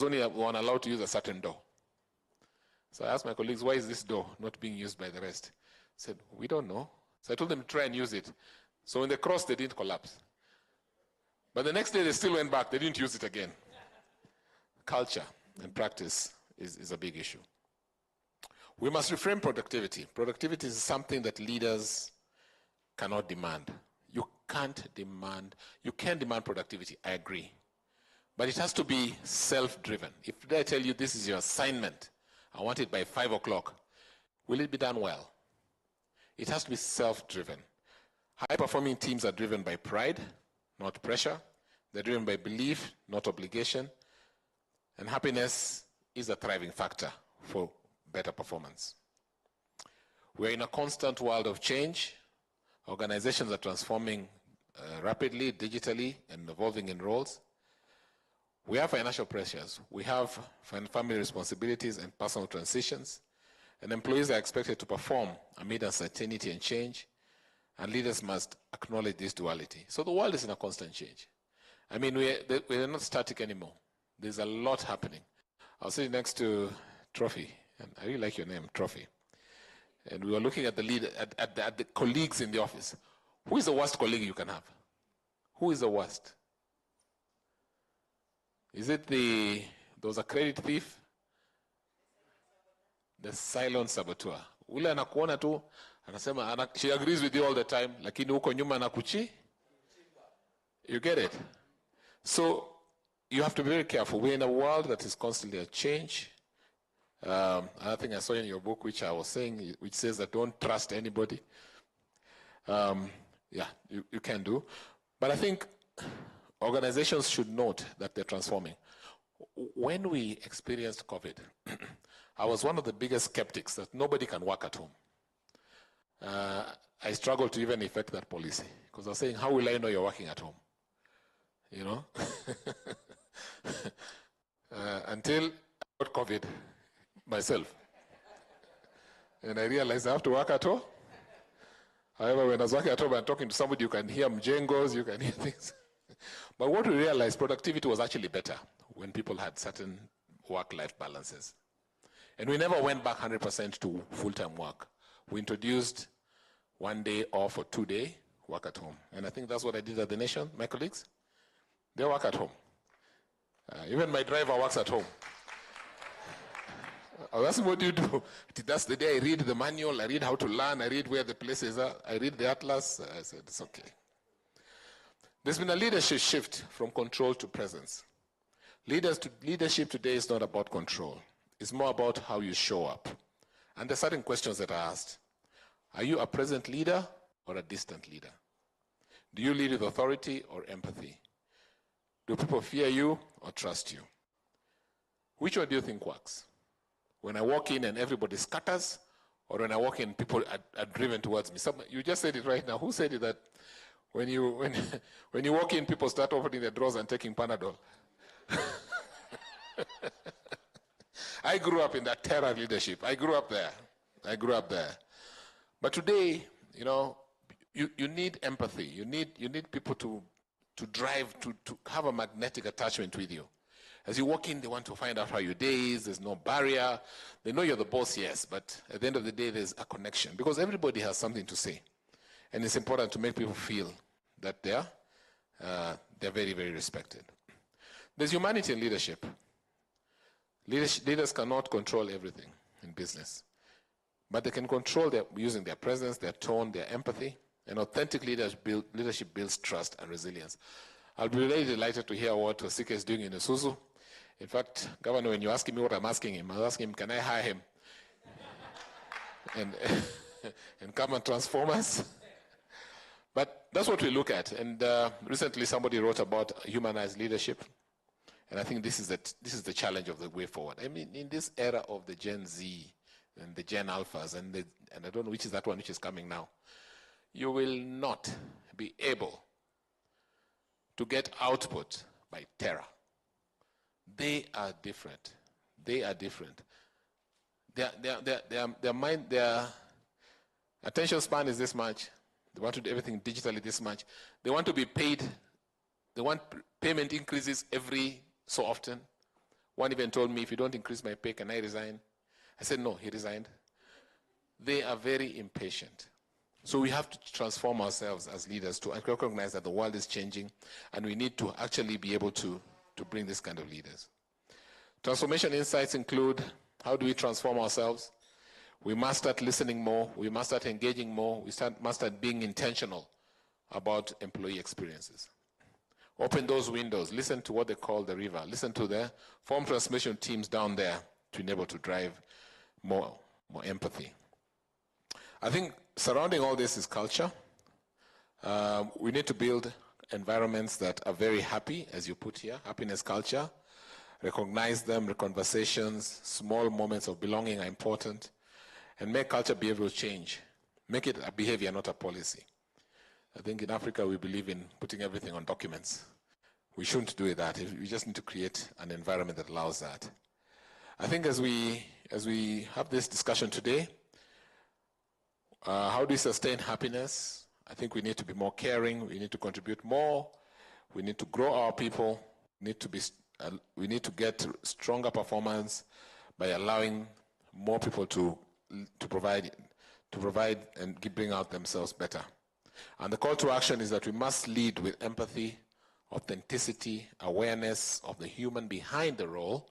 only one allowed to use a certain door. So I asked my colleagues, why is this door not being used by the rest? I said, we don't know. So I told them to try and use it. So when they crossed, they didn't collapse. But the next day, they still went back. They didn't use it again. Culture and practice is a big issue. We must reframe productivity. Productivity is something that leaders cannot demand. You can demand productivity, I agree. But it has to be self-driven. If they tell you this is your assignment, I want it by 5 o'clock, will it be done well? It has to be self-driven. High-performing teams are driven by pride, not pressure. They're driven by belief, not obligation. And happiness is a thriving factor for better performance. We're in a constant world of change. Organizations are transforming rapidly, digitally, and evolving in roles. We have financial pressures. We have family responsibilities and personal transitions. And employees are expected to perform amid uncertainty and change. And leaders must acknowledge this duality. So the world is in a constant change. I mean, we're not static anymore. There's a lot happening. I was sitting next to Trophy, and I really like your name, Trophy. And we were looking at the leader, at the colleagues in the office. Who is the worst colleague you can have? Who is the worst? Is it there was a credit thief? The silent saboteur. Ule anakuona tu, anasema, she agrees with you all the time, lakini uko nyuma anakuchi. You get it? So you have to be very careful. We're in a world that is constantly a change. I think I saw in your book, which I was saying, which says that don't trust anybody. Yeah, you can do. But I think organizations should note that they're transforming. When we experienced COVID, I was one of the biggest skeptics that nobody can work at home. I struggled to even effect that policy because I was saying, how will I know you're working at home? You know? Until I got COVID myself. And I realized I have to work at home. However, when I was working at home and talking to somebody, you can hear mjengos, you can hear things. But what we realized, productivity was actually better when people had certain work-life balances. And we never went back 100% to full-time work. We introduced 1 day off or 2 day work at home. And I think that's what I did at The Nation, my colleagues. They work at home. Even my driver works at home. I asked him, what do you do? That's the day I read the manual, I read how to learn, I read where the places are, I read the atlas. I said, it's okay. There's been a leadership shift from control to presence. Leadership today is not about control. It's more about how you show up. And there are certain questions that are asked. Are you a present leader or a distant leader? Do you lead with authority or empathy? Do people fear you or trust you? Which one do you think works? When I walk in and everybody scatters, or when I walk in, people are driven towards me? You just said it right now. Who said it that when you walk in, people start opening their drawers and taking Panadol? I grew up in that terror leadership. I grew up there. But today, you know, you need empathy. You need people to drive, to have a magnetic attachment with you. As you walk in, they want to find out how your day is. There's no barrier. They know you're the boss, yes, but at the end of the day, there's a connection because everybody has something to say. And it's important to make people feel that they're very, very respected. There's humanity in leadership. Leaders cannot control everything in business, but they can control using their presence, their tone, their empathy. And authentic leadership builds trust and resilience. I'll be really delighted to hear what Osika is doing in Isuzu. In fact, Governor, when you're asking me what I'm asking him, I'll ask him, can I hire him? and come and transform us? But that's what we look at. And recently somebody wrote about humanized leadership. And I think this is the challenge of the way forward. I mean, in this era of the Gen Z and the Gen Alphas, and I don't know which is that one which is coming now, you will not be able to get output by terror. They are different. Their attention span is this much. They want to do everything digitally this much. They want to be paid. They want payment increases every so often. One even told me, if you don't increase my pay, can I resign? I said, no, he resigned. They are very impatient. So we have to transform ourselves as leaders to recognize that the world is changing, and we need to actually be able to bring this kind of leaders. Transformation insights include, how do we transform ourselves? We must start listening more. We must start engaging more. We must start being intentional about employee experiences. Open those windows. Listen to what they call the river. Listen to the form transformation teams down there to enable to drive more empathy. I think surrounding all this is culture. We need to build environments that are very happy, as you put here, happiness culture. Recognize them, the conversations, small moments of belonging are important, and make culture behavioral change. Make it a behavior, not a policy. I think in Africa we believe in putting everything on documents. We shouldn't do that. We just need to create an environment that allows that. I think as we have this discussion today, how do we sustain happiness? I think we need to be more caring. We need to contribute more. We need to grow our people. We need to get stronger performance by allowing more people to provide and bring out themselves better. And the call to action is that we must lead with empathy, authenticity, awareness of the human behind the role,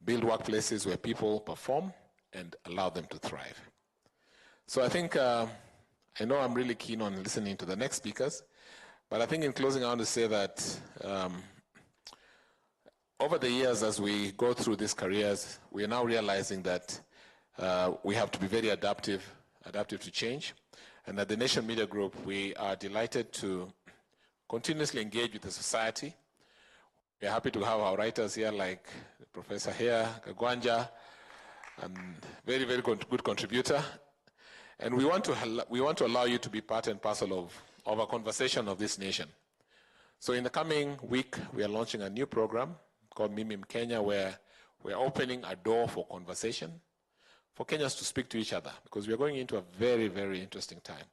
build workplaces where people perform, and allow them to thrive. So I think, I know I'm really keen on listening to the next speakers, but I think in closing I want to say that over the years as we go through these careers, we are now realizing that we have to be very adaptive to change. And at the Nation Media Group, we are delighted to continuously engage with the society. We're happy to have our writers here like Professor here, Kagwanja, and very, very good contributor. And we want to allow you to be part and parcel of a conversation of this nation. So in the coming week, we are launching a new program called Mimim Kenya, where we're opening a door for conversation, for Kenyans to speak to each other, because we are going into a very, very interesting time.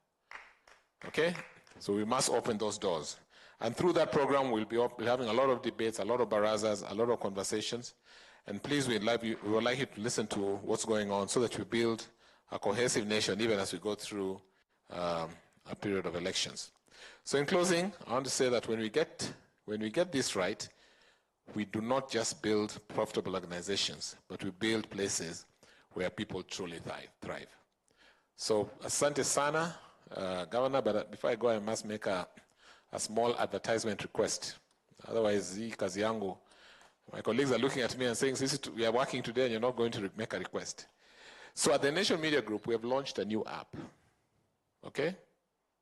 Okay? So we must open those doors. And through that program, we'll be having a lot of debates, a lot of barazas, a lot of conversations. And please, we would like you to listen to what's going on so that we build a cohesive nation, even as we go through a period of elections. So in closing, I want to say that when we get this right, we do not just build profitable organizations, but we build places where people truly thrive. So asante sana, Governor, but before I go, I must make a small advertisement request. Otherwise, hii kazi yangu, my colleagues are looking at me and saying, we are working today and you're not going to make a request. So at the Nation Media Group, we have launched a new app, okay?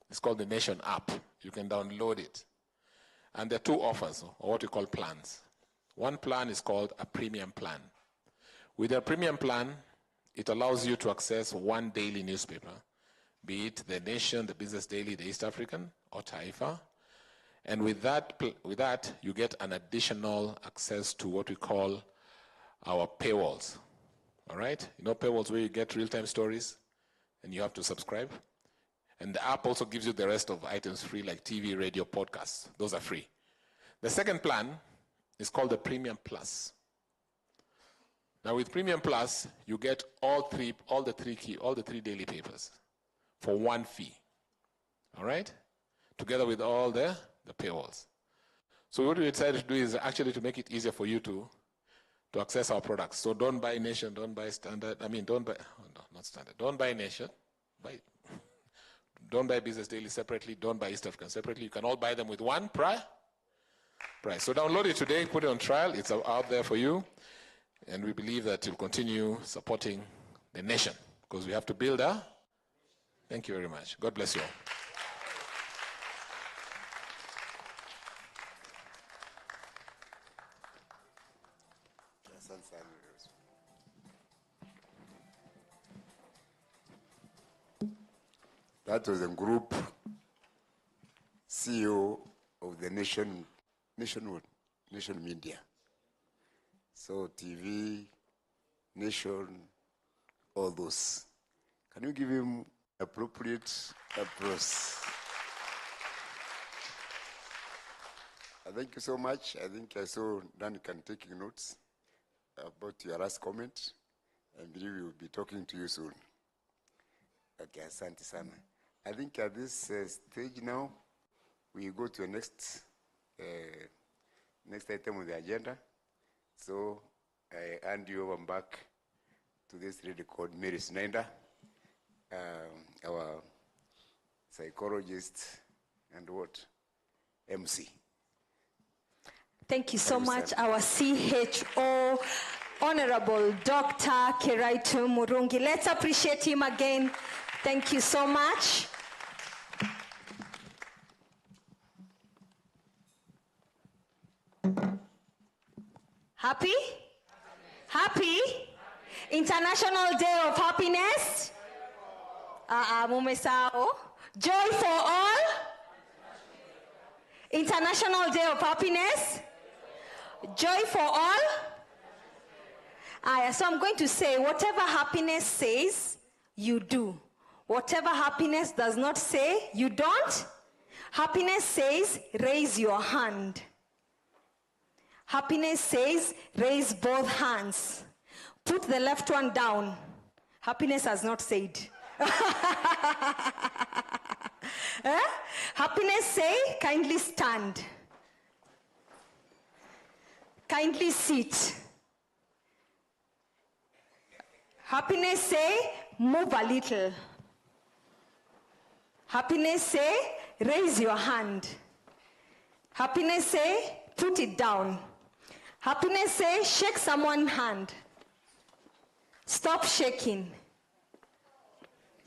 It's called the Nation app. You can download it. And there are two offers, or what we call plans. One plan is called a premium plan. With a premium plan, it allows you to access one daily newspaper, be it The Nation, the Business Daily, the East African, or Taifa. And with that, you get an additional access to what we call our paywalls. All right? You know paywalls where you get real-time stories and you have to subscribe? And the app also gives you the rest of items free, like TV, radio, podcasts. Those are free. The second plan is called the Premium Plus. Now with Premium Plus, you get all the three daily papers for one fee. All right? Together with all the paywalls. So what we decided to do is actually to make it easier for you to access our products. So don't buy Nation, don't buy Standard. Don't buy, no, not Standard. Don't buy Nation. Don't buy Business Daily separately. Don't buy East African separately. You can all buy them with one price. So download it today, put it on trial. It's out there for you. And we believe that you'll continue supporting the nation because we have to build a. Thank you very much. God bless you all. That was the group CEO of the Nation Media. So TV, Nation, all those. Can you give him appropriate applause? Thank you so much. I think I saw Duncan taking notes about your last comment. I believe we will be talking to you soon. Okay, asante sana. I think at this stage now, we go to the next item on the agenda. So I hand you over back to this lady called Mary Snyder, our psychologist and what? MC. Thank you so much, our CHO, Honorable Dr. Kiraitu Murungi. Let's appreciate him again. Thank you so much. Happy? Happy? International Day of Happiness? Mumesao. Joy for all? International Day of Happiness? Joy for all? So I'm going to say, whatever happiness says, you do. Whatever happiness does not say, you don't. Happiness says, raise your hand. Happiness says, raise both hands. Put the left one down. Happiness has not said. Happiness say, kindly stand. Kindly sit. Happiness say, move a little. Happiness say, raise your hand. Happiness say, put it down. Happiness say, shake someone's hand. Stop shaking.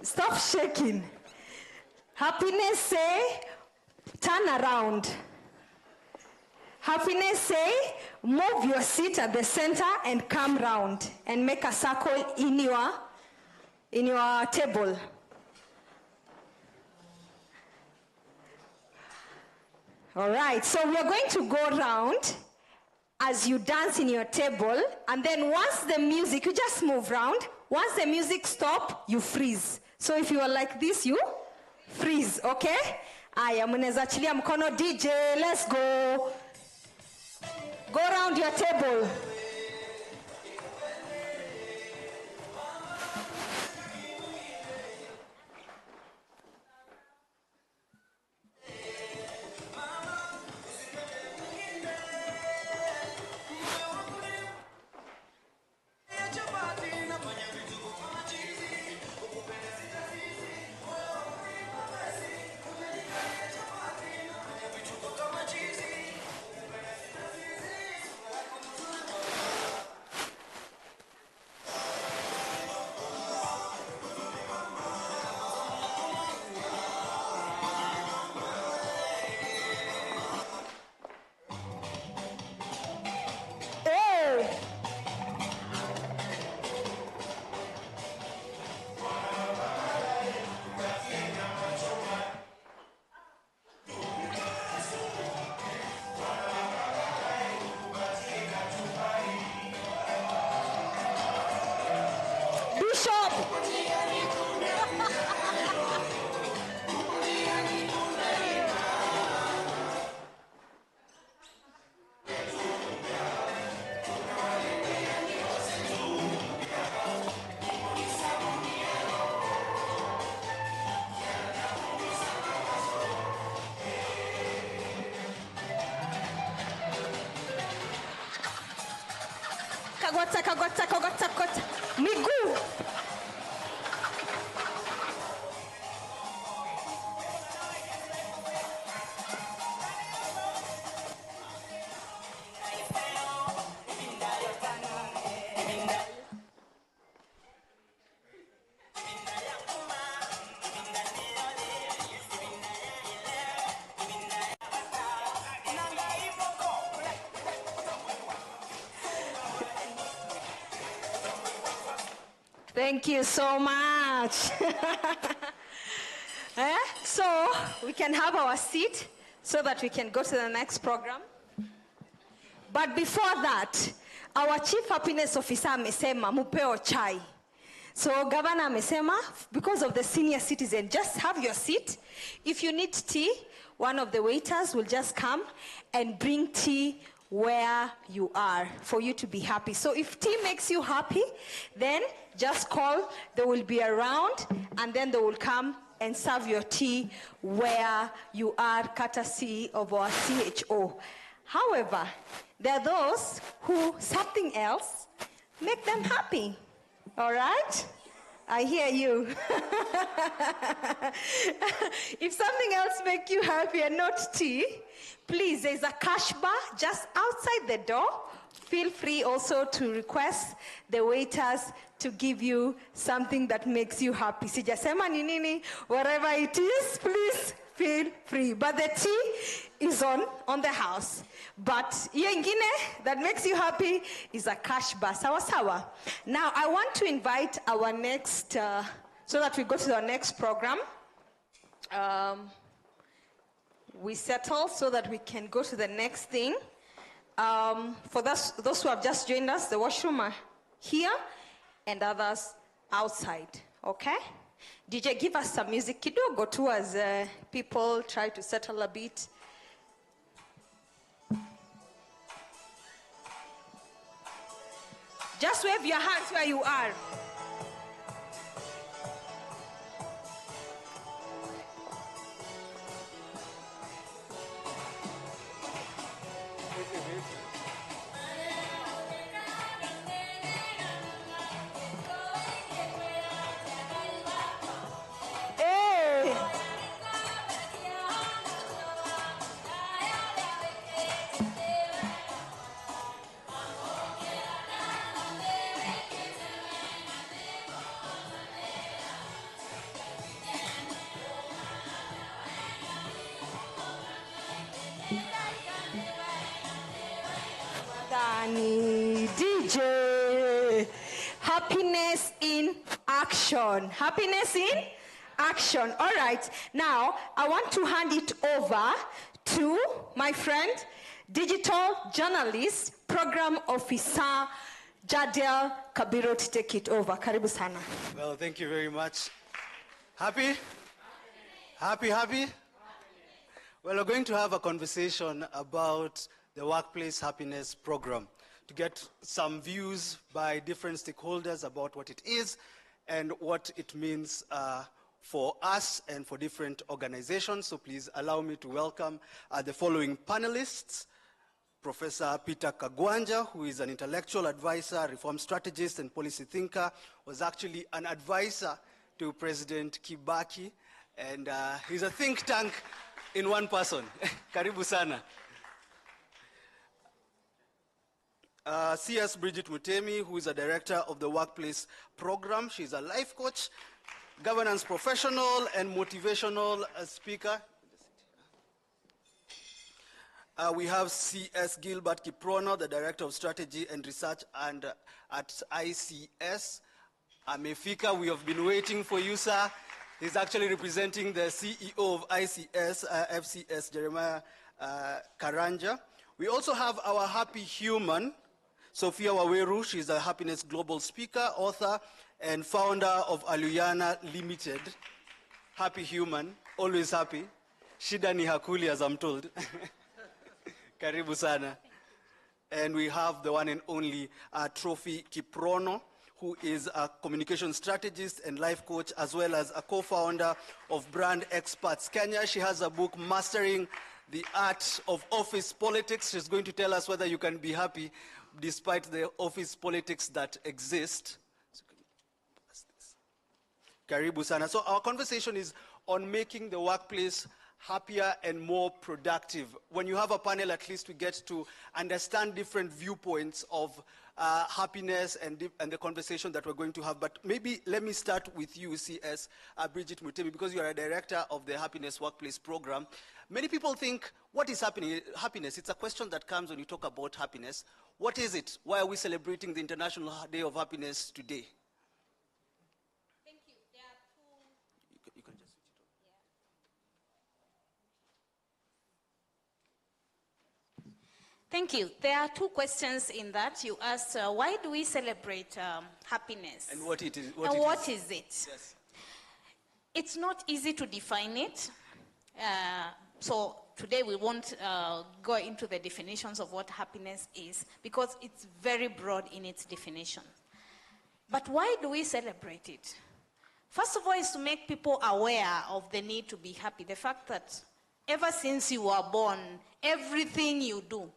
Stop shaking. Happiness say, turn around. Happiness say, move your seat at the center and come round and make a circle in your table. All right, so we are going to go around as you dance in your table, and then once the music, you just move around. Once the music stops, you freeze. So if you are like this, you freeze, okay? Aya, mnaweza achilia mkono DJ, let's go. Go around your table. Kagota. Miguu. Thank you so much. So we can have our seat so that we can go to the next program. But before that, our Chief Happiness Officer amesema mupeo chai. So Governor amesema, because of the senior citizen, just have your seat. If you need tea, one of the waiters will just come and bring tea where you are for you to be happy. So if tea makes you happy, then just call, they will be around, and then they will come and serve your tea where you are, courtesy of our CHO. However, there are those who something else make them happy. All right? I hear you. If something else makes you happy and not tea, please, there's a cash bar just outside the door. Feel free also to request the waiters to give you something that makes you happy. Sijasema ni nini, whatever it is, please feel free. But the tea is on the house. But hiyo ingine that makes you happy is a cash bar. Sawa sawa. Now I want to invite our next, so that we go to our next program. We settle so that we can go to the next thing. For those who have just joined us, the washroom are here and others outside, okay? DJ, give us some music kidogo too as people try to settle a bit. Just wave your hands where you are. Hey. Dani, DJ, happiness in action. Happiness in action. All right. Now, I want to hand it over to my friend, digital journalist, program officer, Jadel Kabiro, to take it over. Karibu sana. Well, thank you very much. Happy? Happy, happy? Well, we're going to have a conversation about the Workplace Happiness Program to get some views by different stakeholders about what it is and what it means for us and for different organizations. So please allow me to welcome the following panelists. Professor Peter Kagwanja, who is an intellectual advisor, reform strategist, and policy thinker, was actually an advisor to President Kibaki, and he's a think tank in one person. Karibu sana. CS Bridget Mutemi, who is a director of the Workplace Program. She's a life coach, governance professional, and motivational speaker. We have CS Gilbert Kiprono, the Director of Strategy and Research at ICS. Amefika, we have been waiting for you, sir. He's actually representing the CEO of ICS, FCS, Jeremiah Karanja. We also have our happy human, Sophia Waweru. She's a Happiness Global speaker, author, and founder of Aluyana Limited. Happy human, always happy. Shida ni hakuli, as I'm told. Karibu sana. And we have the one and only Trophy Kiprono, who is a communication strategist and life coach, as well as a co-founder of Brand Experts Kenya. She has a book, Mastering the Art of Office Politics. She's going to tell us whether you can be happy despite the office politics that exist. Karibu sana. So our conversation is on making the workplace happier and more productive. When you have a panel, at least we get to understand different viewpoints of happiness and the conversation that we're going to have. But maybe let me start with you, CS Bridget Mutemi, because you are a director of the Happiness Workplace Program. Many people think, what is happiness? It's a question that comes when you talk about happiness. What is it? Why are we celebrating the International Day of Happiness today? Thank you. There are two. You can just switch it on. Thank you. There are two questions in that. You asked, why do we celebrate happiness? And what it is. What is it? Yes. It's not easy to define it. So today we won't go into the definitions of what happiness is because it's very broad in its definition. But why do we celebrate it? First of all, is to make people aware of the need to be happy. The fact that ever since you were born, everything you do,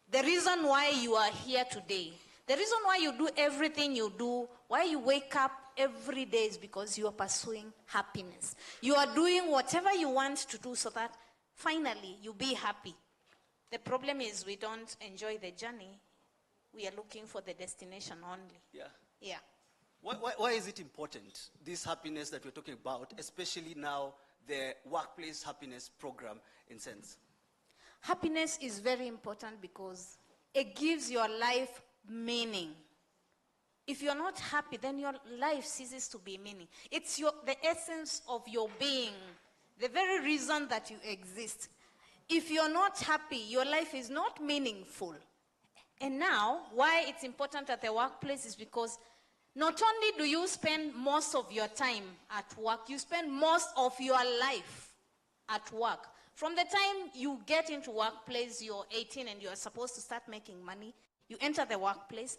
the reason why you are here today, the reason why you do everything you do, why you wake up every day is because you are pursuing happiness. You are doing whatever you want to do so that finally you be happy. The problem is we don't enjoy the journey. We are looking for the destination only. Yeah. Yeah. Why is it important, this happiness that we're talking about, especially now the workplace happiness program in sense? Happiness is very important because it gives your life meaning. If you're not happy, then your life ceases to be meaning. It's the essence of your being, the very reason that you exist. If you're not happy, your life is not meaningful. And now, why it's important at the workplace is because not only do you spend most of your time at work, you spend most of your life at work. From the time you get into workplace, you're 18 and you're supposed to start making money, you enter the workplace,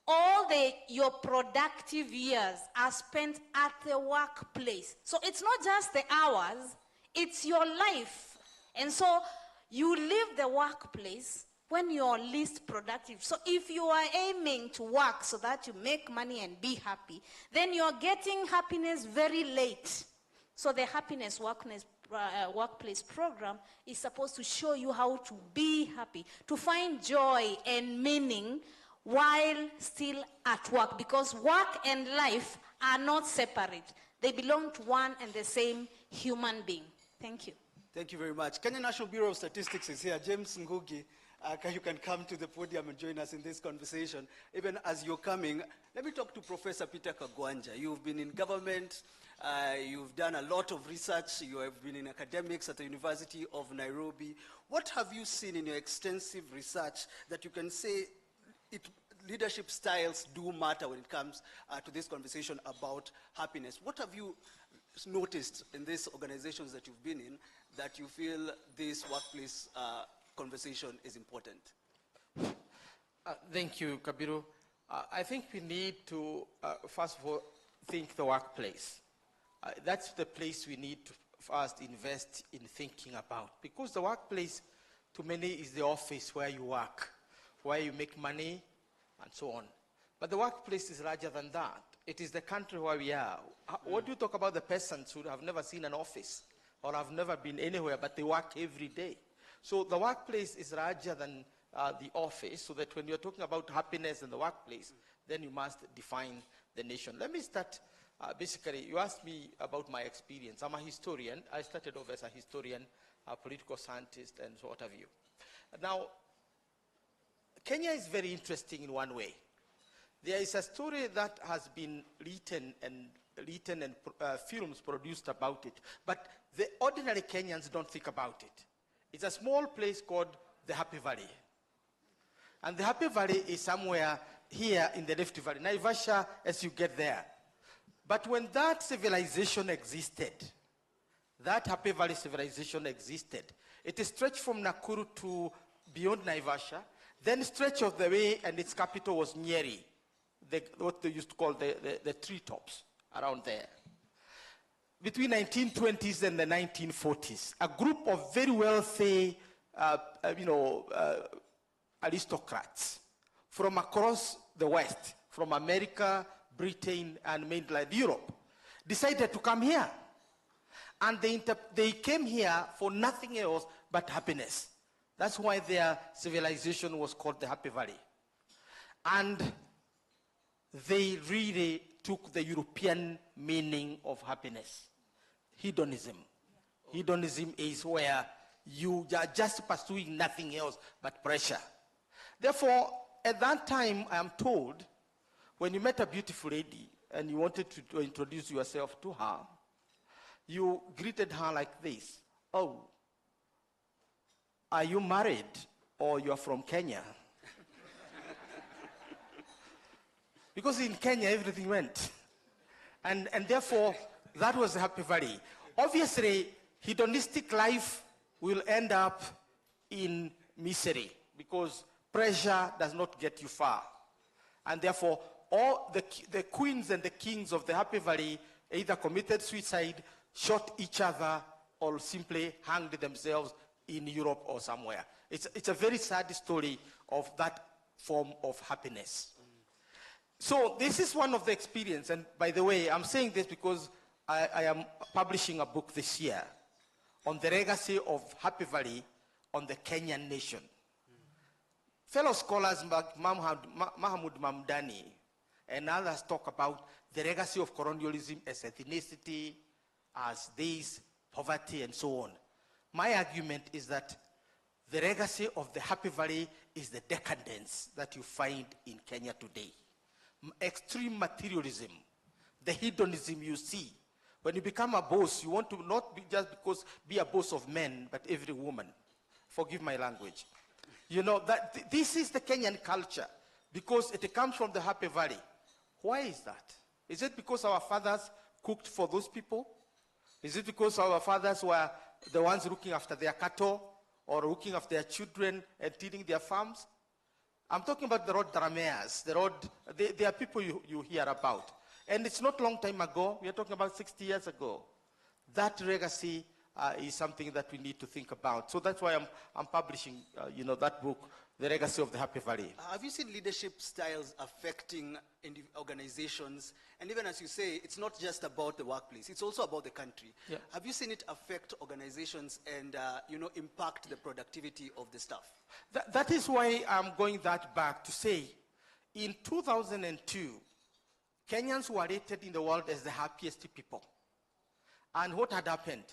all your productive years are spent at the workplace. So it's not just the hours, it's your life. And so you leave the workplace when you're least productive. So if you are aiming to work so that you make money and be happy, then you're getting happiness very late. So the happiness workplace program is supposed to show you how to be happy, to find joy and meaning while still at work, because work and life are not separate. They belong to one and the same human being. Thank you. Thank you very much. Kenya National Bureau of Statistics is here. James Ngugi, you can come to the podium and join us in this conversation. Even as you're coming, let me talk to Professor Peter Kagwanja. You've been in government, you've done a lot of research, you have been in academics at the University of Nairobi. What have you seen in your extensive research that you can say leadership styles do matter when it comes to this conversation about happiness? What have you noticed in these organizations that you've been in that you feel this workplace conversation is important? Thank you, Kabiru. I think we need to, first of all, think the workplace. That's the place we need to first invest in thinking about, because the workplace, to many, is the office where you work, where you make money, and so on. But the workplace is larger than that. It is the country where we are. What do you talk about the peasants who have never seen an office or have never been anywhere, but they work every day? So the workplace is larger than the office, so that when you're talking about happiness in the workplace, then you must define the nation. Let me start, basically, you asked me about my experience. I'm a historian. I started off as a historian, a political scientist, and so what have you. Now, Kenya is very interesting in one way. There is a story that has been written and films produced about it, but the ordinary Kenyans don't think about it. It's a small place called the Happy Valley. And the Happy Valley is somewhere here in the Rift Valley, Naivasha, as you get there. But when that civilization existed, that Happy Valley civilization existed, it stretched from Nakuru to beyond Naivasha, then stretch of the way, and its capital was Nyeri, what they used to call the treetops around there. Between 1920s and the 1940s, a group of very wealthy, aristocrats from across the West, from America, Britain, and mainland Europe, decided to come here. And they came here for nothing else but happiness. That's why their civilization was called the Happy Valley. And they really took the European meaning of happiness. Hedonism. Hedonism is where you are just pursuing nothing else but pleasure. Therefore, at that time, I am told, when you met a beautiful lady and you wanted to introduce yourself to her, you greeted her like this: "Oh, are you married or you are from Kenya. Because in Kenya, everything went. And therefore, that was the Happy Valley. Obviously, hedonistic life will end up in misery because pressure does not get you far. And therefore, all the queens and the kings of the Happy Valley either committed suicide, shot each other, or simply hanged themselves in Europe or somewhere. It's a very sad story of that form of happiness. So this is one of the experience, and by the way, I'm saying this because I am publishing a book this year on the legacy of Happy Valley on the Kenyan nation. Fellow scholars Mahamud Mamdani and others talk about the legacy of colonialism as ethnicity, as this, poverty, and so on. My argument is that the legacy of the Happy Valley is the decadence that you find in Kenya today. Extreme materialism, the hedonism you see. When you become a boss, you want to not be just because be a boss of men, but every woman. Forgive my language. You know, that this is the Kenyan culture because it comes from the Happy Valley. Why is that? Is it because our fathers cooked for those people? Is it because our fathers were the ones looking after their cattle or looking after their children and tending their farms? I'm talking about the road drameas. They are people you hear about. And it's not a long time ago. We are talking about 60 years ago. That legacy is something that we need to think about. So that's why I'm publishing, that book, The Legacy of the Happy Valley. Have you seen leadership styles affecting organizations? And even as you say, it's not just about the workplace, it's also about the country. Yeah. Have you seen it affect organizations and, impact the productivity of the staff? That is why I'm going that back to say, in 2002, Kenyans were rated in the world as the happiest people. And what had happened?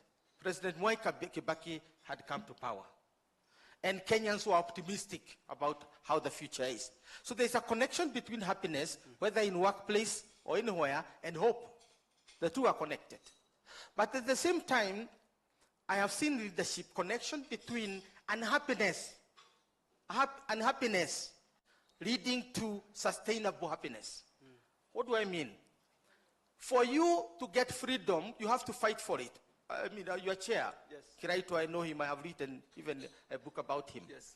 President Mwai Kibaki had come to power. And Kenyans were optimistic about how the future is. So there's a connection between happiness, whether in workplace or anywhere, and hope. The two are connected. But at the same time, I have seen leadership connection between unhappiness leading to sustainable happiness. What do I mean? For you to get freedom, you have to fight for it. I mean, your chair, Yes. Kiraito, I know him. I have written even a book about him. Yes.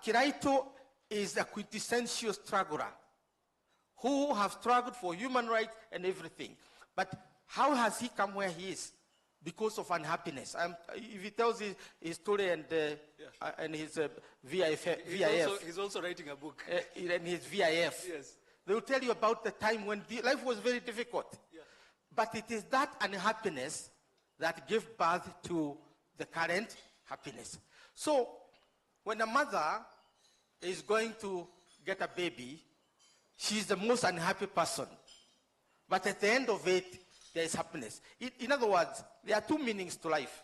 Kiraito is a quintessential struggler who has struggled for human rights and everything. But how has he come where he is? Because of unhappiness. If he tells his story and his VIF. He's also writing a book. And his VIF. Yes. They will tell you about the time when life was very difficult. Yeah. But it is that unhappiness that gave birth to the current happiness. So when a mother is going to get a baby, she's the most unhappy person. But at the end of it, there is happiness. In other words, there are two meanings to life,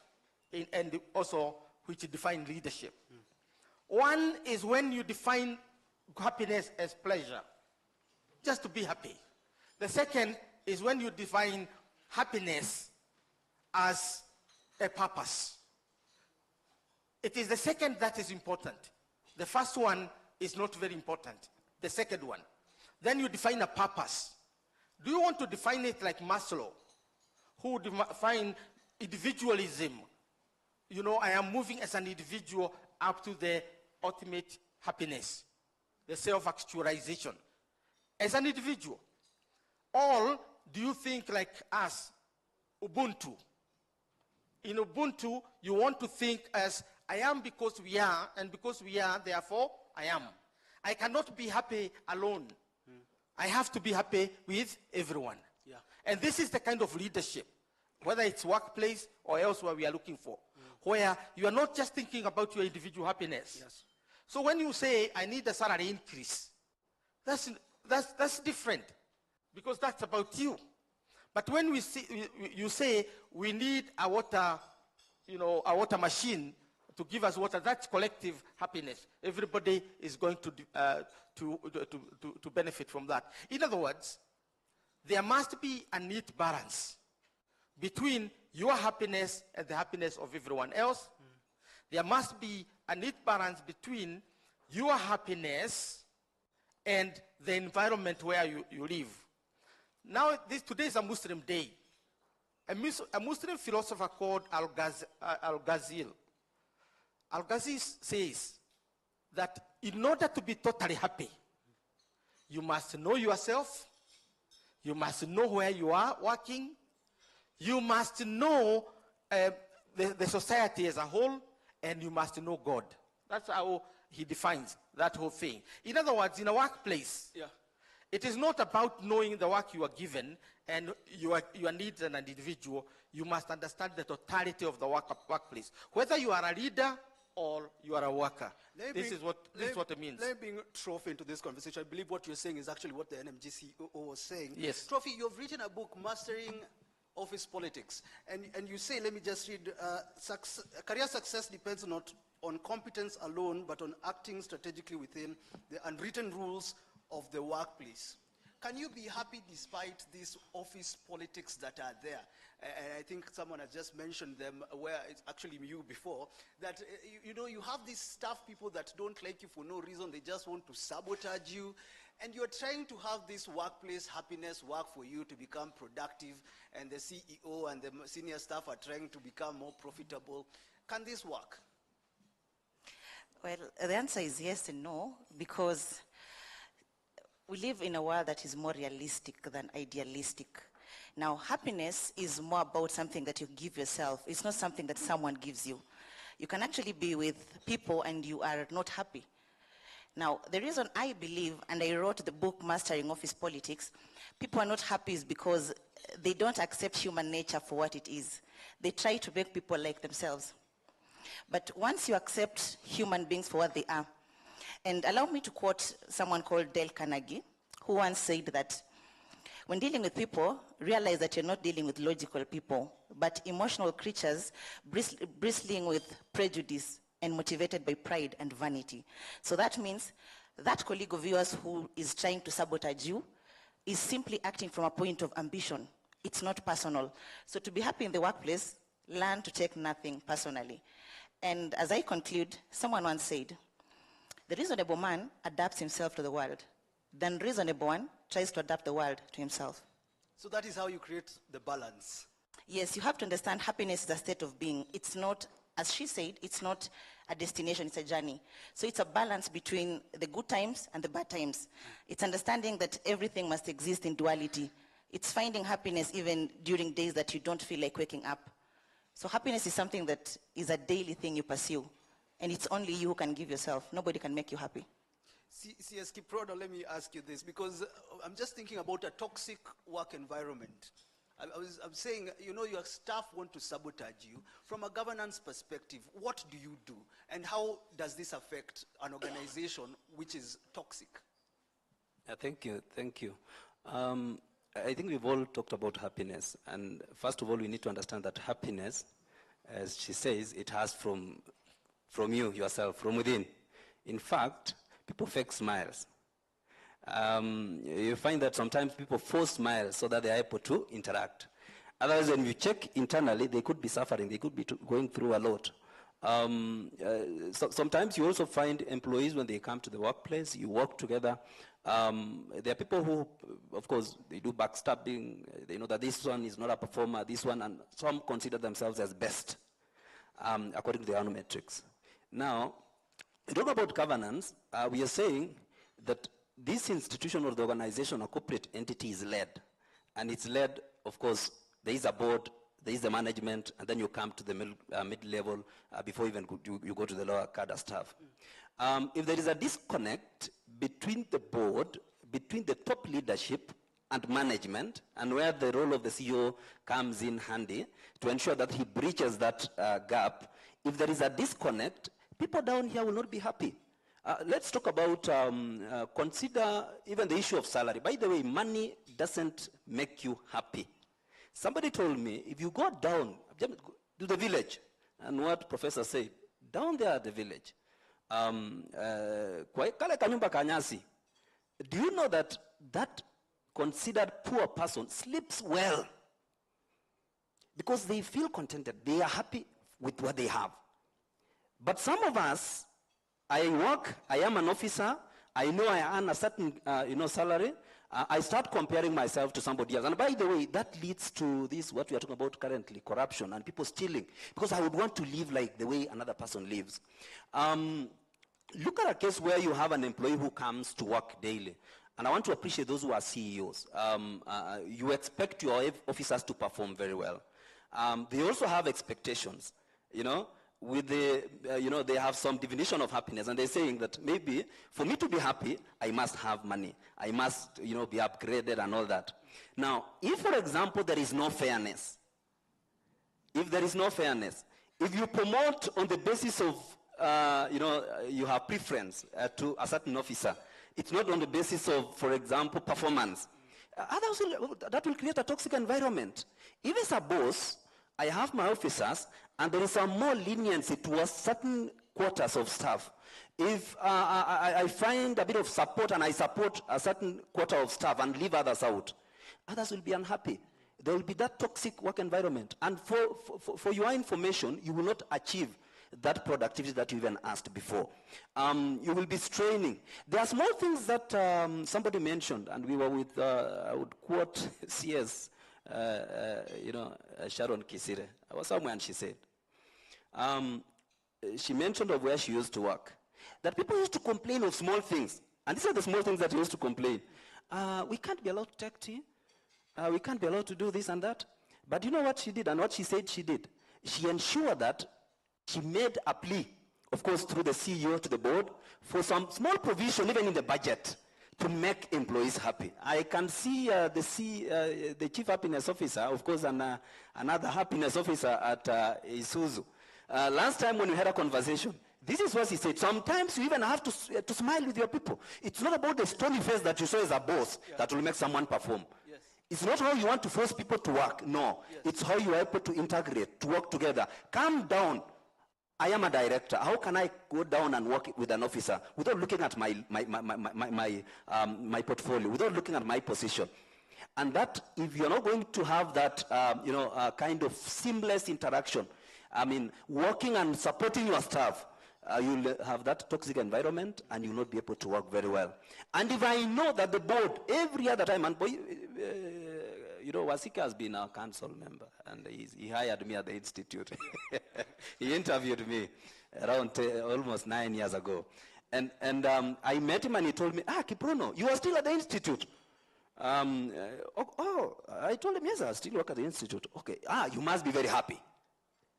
and also which define leadership. One is when you define happiness as pleasure, just to be happy. The second is when you define happiness as a purpose. It is the second that is important. The first one is not very important. The second one. Then you define a purpose. Do you want to define it like Maslow, who define individualism? You know, I am moving as an individual up to the ultimate happiness, the self-actualization. As an individual, or do you think like us, Ubuntu? In Ubuntu, you want to think as I am because we are, and because we are, therefore, I am. I cannot be happy alone. I have to be happy with everyone. Yeah. And this is the kind of leadership, whether it's workplace or elsewhere we are looking for, where you are not just thinking about your individual happiness. Yes. So when you say, I need a salary increase, that's different, because that's about you. But when you say we need a water machine to give us water, that's collective happiness. Everybody is going to benefit from that. In other words, there must be a neat balance between your happiness and the happiness of everyone else. There must be a neat balance between your happiness and the environment where you live. Now, today is a Muslim day. A Muslim philosopher called Al-Ghazali says that in order to be totally happy, you must know yourself, you must know where you are working, you must know the society as a whole, and you must know God. That's how he defines that whole thing. In other words, in a workplace, it is not about knowing the work you are given and your needs as an individual. You must understand the totality of the workplace. Whether you are a leader or you are a worker. This is what it means. Let me bring Trophy into this conversation. I believe what you're saying is actually what the NMG CEO was saying. Yes. Trophy, you've written a book, Mastering Office Politics. And you say, let me just read, career success depends not on competence alone, but on acting strategically within the unwritten rules of the workplace. Can you be happy despite these office politics that are there? And I think someone has just mentioned them, where it's actually you before, that you have these staff people that don't like you for no reason. They just want to sabotage you. And you're trying to have this workplace happiness work for you to become productive, and the CEO and the senior staff are trying to become more profitable. Can this work? Well, the answer is yes and no, because we live in a world that is more realistic than idealistic. Now, happiness is more about something that you give yourself. It's not something that someone gives you. You can actually be with people and you are not happy. Now, the reason I believe, and I wrote the book Mastering Office Politics, people are not happy is because they don't accept human nature for what it is. They try to make people like themselves. But once you accept human beings for what they are, and allow me to quote someone called Dale Carnegie, who once said that when dealing with people, realize that you're not dealing with logical people, but emotional creatures bristling with prejudice and motivated by pride and vanity. So that means that colleague of yours who is trying to sabotage you is simply acting from a point of ambition. It's not personal. So to be happy in the workplace, learn to take nothing personally. And as I conclude, someone once said, the reasonable man adapts himself to the world. The unreasonable one tries to adapt the world to himself. So that is how you create the balance. Yes, you have to understand happiness is a state of being. It's not, as she said, it's not a destination, it's a journey. So it's a balance between the good times and the bad times. It's understanding that everything must exist in duality. It's finding happiness even during days that you don't feel like waking up. So happiness is something that is a daily thing you pursue. And it's only you who can give yourself. Nobody can make you happy. CS Kiprono, let me ask you this, because I'm just thinking about a toxic work environment. I'm saying, your staff want to sabotage you. From a governance perspective, what do you do? And how does this affect an organization which is toxic? Thank you. I think we've all talked about happiness. And first of all, we need to understand that happiness, as she says, it has from you, yourself, from within. In fact, people fake smiles. You find that sometimes people force smiles so that they are able to interact. Otherwise, when you check internally, they could be suffering. They could be going through a lot. So sometimes you also find employees when they come to the workplace, you work together. There are people who, of course, they do backstabbing. They know that this one is not a performer, this one, and some consider themselves as best, according to their own metrics. Now, talk about governance, we are saying that this institution or the organization or corporate entity is led. And it's led, of course, there is a board, there is the management, and then you come to the mid-level before even you go to the lower cadre staff. If there is a disconnect between the board, between the top leadership and management, and where the role of the CEO comes in handy to ensure that he breaches that gap, if there is a disconnect, people down here will not be happy. Let's talk about, consider even the issue of salary. By the way, money doesn't make you happy. Somebody told me, if you go down to the village, and what Professor said, down there at the village, do you know that that considered poor person sleeps well? Because they feel contented. They are happy with what they have. But some of us, I work, I am an officer, I know I earn a certain salary, I start comparing myself to somebody else. And by the way, that leads to this, what we are talking about currently, corruption and people stealing. Because I would want to live like the way another person lives. Look at a case where you have an employee who comes to work daily. And I want to appreciate those who are CEOs. You expect your officers to perform very well. They also have expectations, with the, they have some definition of happiness, and they're saying that maybe for me to be happy, I must have money. I must, be upgraded and all that. Now, if, for example, there is no fairness, if you promote on the basis of, you have preference to a certain officer, it's not on the basis of, for example, performance. That will create a toxic environment. If it's a boss, I have my officers, and there is a more leniency towards certain quarters of staff. If I find a bit of support and I support a certain quarter of staff and leave others out, others will be unhappy. There will be that toxic work environment. And for your information, you will not achieve that productivity that you even asked before. You will be straining. There are small things that somebody mentioned, and we were with, I would quote CS, Sharon Kisire. I was somewhere and she said, she mentioned of where she used to work, that people used to complain of small things. And these are the small things that they used to complain. We can't be allowed to take tea. We can't be allowed to do this and that. But you know what she did and what she said she did? She ensured that she made a plea, of course, through the CEO to the board, for some small provision, even in the budget, to make employees happy. I can see the chief happiness officer, of course, and another happiness officer at Isuzu. Last time when we had a conversation, this is what he said. Sometimes you even have to smile with your people. It's not about the stony face that you saw as a boss that will make someone perform. Yes. It's not how you want to force people to work. No. Yes. It's how you are able to integrate, to work together. Calm down. I am a director. How can I go down and work with an officer without looking at my portfolio, without looking at my position? And that, if you're not going to have that, kind of seamless interaction, working and supporting your staff, you'll have that toxic environment and you'll not be able to work very well. And if I know that the board, every other time, and Wasika has been our council member, and he hired me at the institute. He interviewed me around almost 9 years ago. And I met him and he told me, Kiprono, you are still at the institute. I told him, yes, I still work at the institute. Okay, you must be very happy.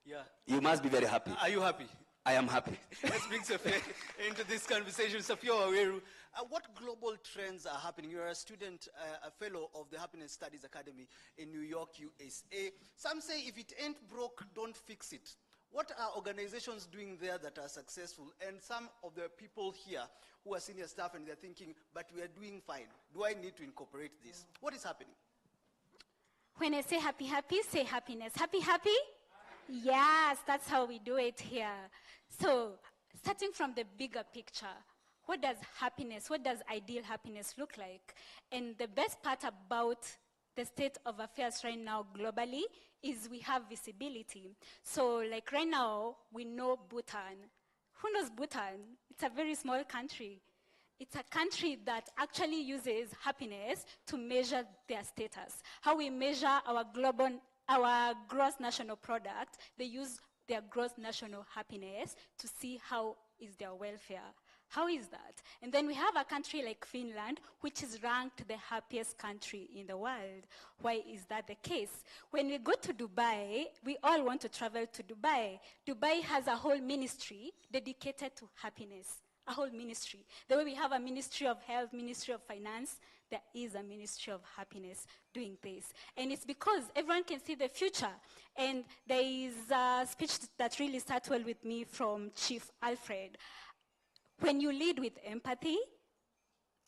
Yeah. You must be very happy. Are you happy? I am happy. Let's bring Sophia into this conversation. Sophia Waweru, what global trends are happening? You're a student, a fellow of the Happiness Studies Academy in New York, USA. Some say if it ain't broke, don't fix it. What are organizations doing there that are successful? And some of the people here who are senior staff and they're thinking, but we are doing fine. Do I need to incorporate this? What is happening? When I say happy, happy, say happiness. Happy, happy? Yes, that's how we do it here. So, starting from the bigger picture, what does happiness, what does ideal happiness look like? And the best part about the state of affairs right now globally is we have visibility. So, like right now, we know Bhutan. Who knows Bhutan? It's a very small country. It's a country that actually uses happiness to measure their status. How we measure our gross national product, they use their gross national happiness to see how is their welfare. How is that? And then we have a country like Finland, which is ranked the happiest country in the world. Why is that the case? When we go to Dubai, we all want to travel to Dubai. Dubai has a whole ministry dedicated to happiness. A whole ministry. The way we have a Ministry of Health, Ministry of Finance, there is a Ministry of Happiness doing this. And it's because everyone can see the future. And there is a speech that really sat well with me from Chief Alfred. When you lead with empathy,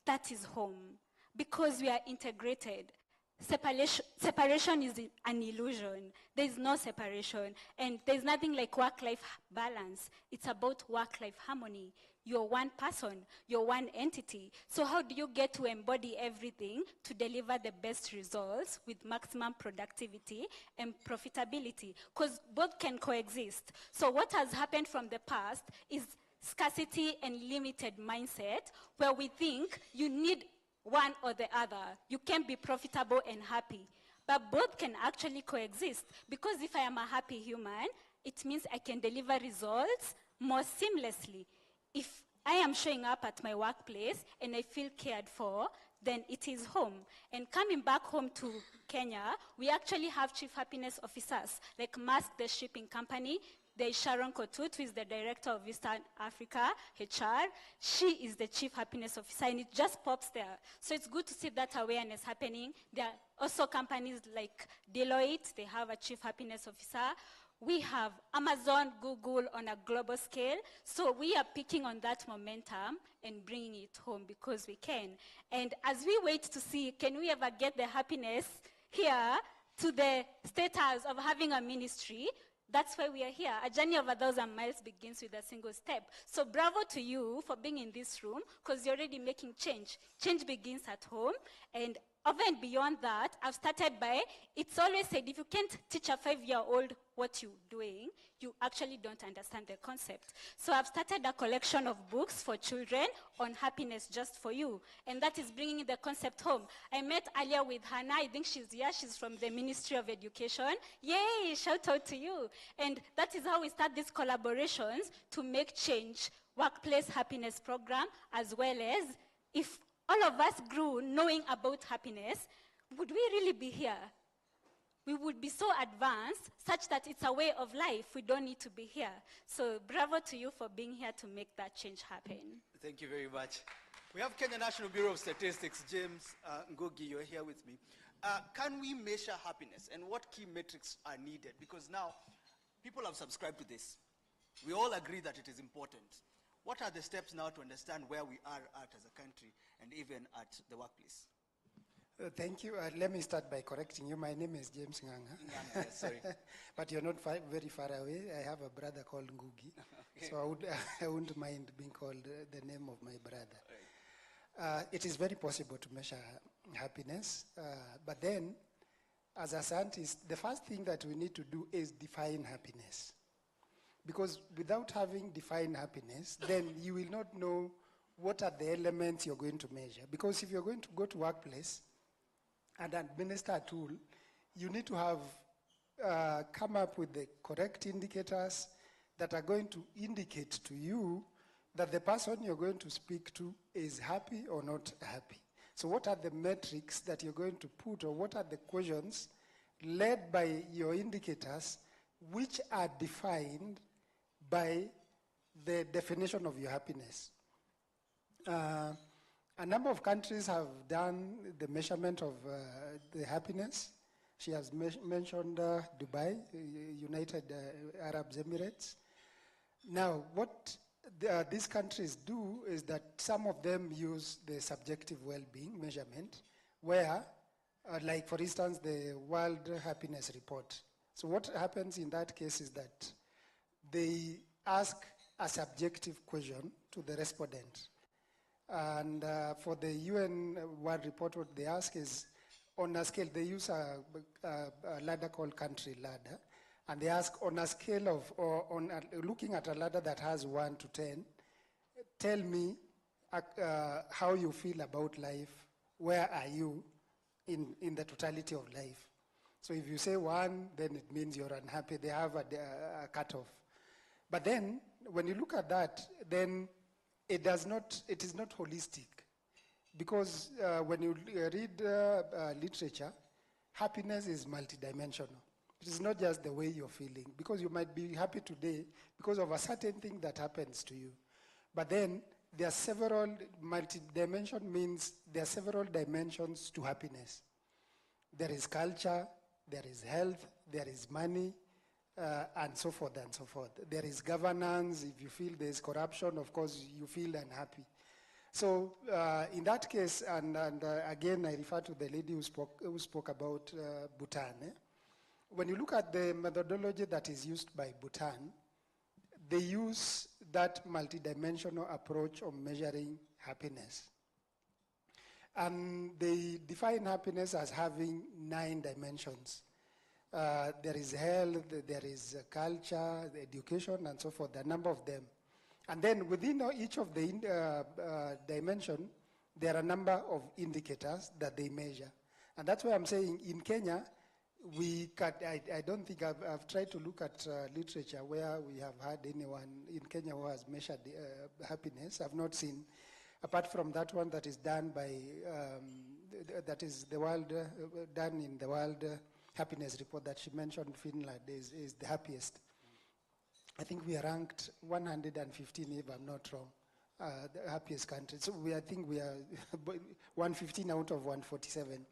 that is home. Because we are integrated. Separation is an illusion. There is no separation. And there's nothing like work-life balance. It's about work-life harmony. You're one person, you're one entity. So how do you get to embody everything to deliver the best results with maximum productivity and profitability? Because both can coexist. So what has happened from the past is scarcity and limited mindset, where we think you need one or the other. You can't be profitable and happy. But both can actually coexist, because if I am a happy human, it means I can deliver results more seamlessly. If I am showing up at my workplace and I feel cared for, then it is home. And coming back home to Kenya, we actually have chief happiness officers, like Maersk, the shipping company. There is Sharon Kotut, who is the director of Eastern Africa, HR. She is the chief happiness officer, and it just pops there. So it's good to see that awareness happening. There are also companies like Deloitte, they have a chief happiness officer. We have Amazon, Google on a global scale. So we are picking on that momentum and bringing it home because we can. And as we wait to see, can we ever get the happiness here to the status of having a ministry? That's why we are here. A journey of 1,000 miles begins with a single step. So bravo to you for being in this room, because you're already making change. Change begins at home. And over and beyond that, I've started by, it's always said, if you can't teach a 5-year-old what you're doing, you actually don't understand the concept. So I've started a collection of books for children on happiness just for you. And that is bringing the concept home. I met earlier with Hannah. I think she's here. She's from the Ministry of Education. Yay, shout out to you. And that is how we start these collaborations to make change. Workplace happiness program, as well as, if all of us grew knowing about happiness, would we really be here? We would be so advanced such that it's a way of life. We don't need to be here. So bravo to you for being here to make that change happen. Thank you very much. We have Kenya National Bureau of Statistics. James Ngugi, you're here with me. Can we measure happiness, and what key metrics are needed? Because now people have subscribed to this. We all agree that it is important. What are the steps now to understand where we are at as a country and even at the workplace? Thank you. Let me start by correcting you. My name is James Nganga. Yes, sorry. But you're not very far away. I have a brother called Ngugi. Okay. So I wouldn't mind being called the name of my brother. Right. It is very possible to measure happiness. But then, as a scientist, the first thing that we need to do is define happiness. Because without having defined happiness, then you will not know what are the elements you're going to measure. Because if you're going to go to workplace and administer a tool, you need to have come up with the correct indicators that are going to indicate to you that the person you're going to speak to is happy or not happy. So what are the metrics that you're going to put, or what are the questions led by your indicators which are defined by the definition of your happiness? A number of countries have done the measurement of the happiness. She has mentioned Dubai, United Arab Emirates. Now, what these countries do is that some of them use the subjective well-being measurement, where, like for instance, the World Happiness Report. So what happens in that case is that they ask a subjective question to the respondent. And for the UN World Report, what they ask is, on a scale, they use a ladder called country ladder, and they ask on a scale of, looking at a ladder that has 1 to 10, tell me how you feel about life, where are you in the totality of life. So if you say 1, then it means you're unhappy. They have a cutoff. But then, when you look at that, then it is not holistic. Because when you read literature, happiness is multidimensional. It is not just the way you're feeling. Because you might be happy today because of a certain thing that happens to you. But then there are several, multidimension means there are several dimensions to happiness. There is culture, there is health, there is money, and so forth and so forth. There is governance. If you feel there is corruption, of course, you feel unhappy. So in that case, and again, I refer to the lady who spoke about Bhutan. When you look at the methodology that is used by Bhutan, they use that multidimensional approach of measuring happiness. And they define happiness as having 9 dimensions. There is health, there is culture, education, and so forth, a number of them. And then within each of the dimension, there are a number of indicators that they measure. And that's why I'm saying in Kenya, I don't think I've tried to look at literature where we have had anyone in Kenya who has measured happiness. I've not seen, apart from that one that is done by, that is the world, done in the World Happiness Report that she mentioned. Finland is the happiest. I think we are ranked 115, if I'm not wrong, the happiest country. So I think we are 115 out of 147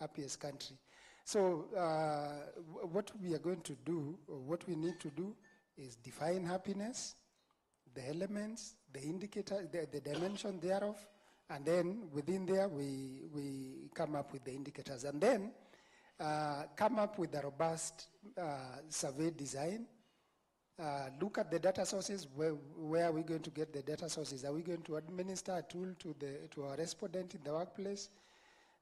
happiest country. So what we are going to do, or what we need to do, is define happiness, the elements, the indicator, the dimension thereof, and then within there we come up with the indicators, and then come up with a robust survey design. Look at the data sources. Where are we going to get the data sources? Are we going to administer a tool to our respondent in the workplace?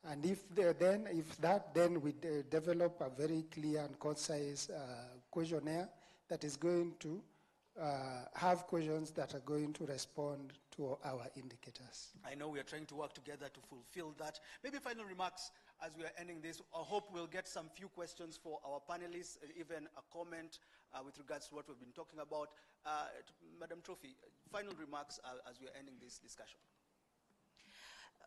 And if then we develop a very clear and concise questionnaire that is going to have questions that are going to respond to our indicators. I know we are trying to work together to fulfill that. Maybe final remarks as we are ending this. I hope we'll get some few questions for our panelists, even a comment with regards to what we've been talking about. Madam Trophy, final remarks as we are ending this discussion.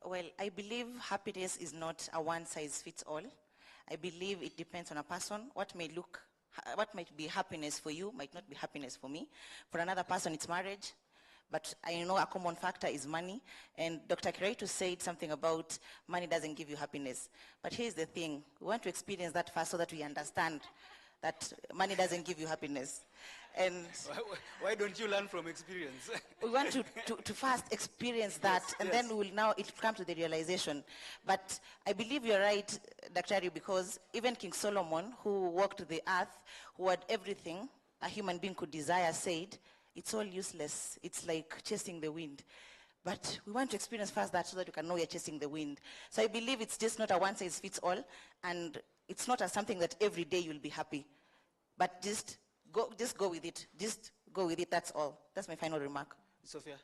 Well, I believe happiness is not a one-size-fits-all. I believe it depends on a person. What might be happiness for you might not be happiness for me. For another person, it's marriage. But I know a common factor is money. And Dr. Kiraitu said something about money doesn't give you happiness. But here's the thing. We want to experience that first so that we understand that money doesn't give you happiness. And why don't you learn from experience? We want to first experience that, yes, and then it will come to the realization. But I believe you're right, Dr. Ari, because even King Solomon, who walked the earth, who had everything a human being could desire, said, it's all useless. It's like chasing the wind. But we want to experience first that so that we can know we're chasing the wind. So I believe it's just not a one-size-fits-all, and it's not something that every day you'll be happy. But just go with it. Just go with it, that's all. That's my final remark. Sophia?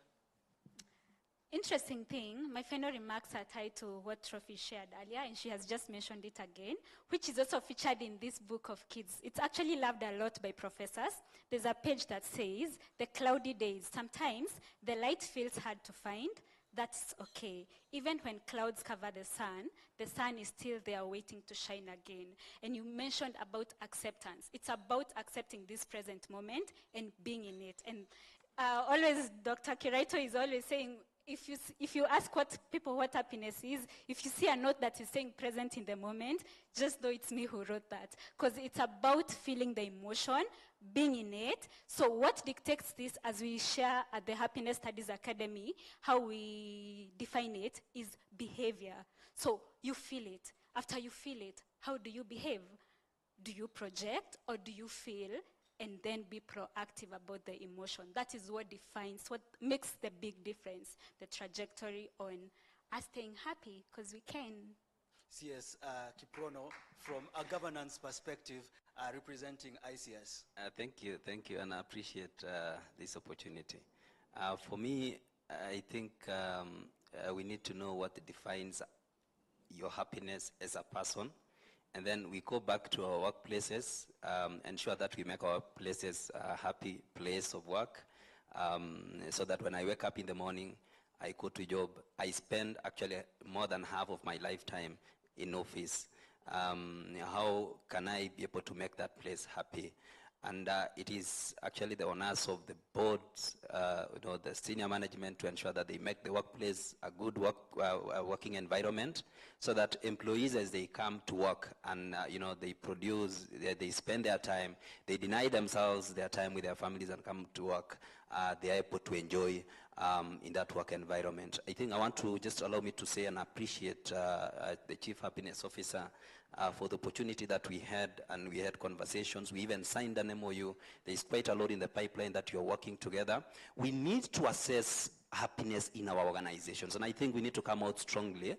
Interesting thing, my final remarks are tied to what Trophy shared earlier, and she has just mentioned it again, which is also featured in this book of kids. It's actually loved a lot by professors. There's a page that says, the cloudy days. Sometimes the light feels hard to find. That's okay. Even when clouds cover the sun is still there waiting to shine again. And you mentioned about acceptance. It's about accepting this present moment and being in it. And always, Dr. Kiraitu is always saying, if you ask what happiness is, if you see a note that is saying present in the moment, just know it's me who wrote that. Because it's about feeling the emotion, being in it. So what dictates this, as we share at the Happiness Studies Academy, how we define it is behavior. So you feel it. After you feel it, how do you behave? Do you project or do you feel and then be proactive about the emotion? That is what defines, what makes the big difference, the trajectory on us staying happy, because we can. CS Kiprono, from a governance perspective, representing ICS. Thank you, and I appreciate this opportunity. For me, I think we need to know what defines your happiness as a person. And then we go back to our workplaces, ensure that we make our places a happy place of work, so that when I wake up in the morning, I go to job. I spend actually more than half of my lifetime in office. How can I be able to make that place happy? And it is actually the onus of the boards, the senior management, to ensure that they make the workplace a good working environment, so that employees, as they come to work and they produce, they spend their time, they deny themselves their time with their families and come to work. they are able to enjoy in that work environment. I think I want to just allow me to say and appreciate the Chief Happiness Officer for the opportunity that we had, and we had conversations. We even signed an MOU. There is quite a lot in the pipeline that you're working together. We need to assess happiness in our organizations, and I think we need to come out strongly.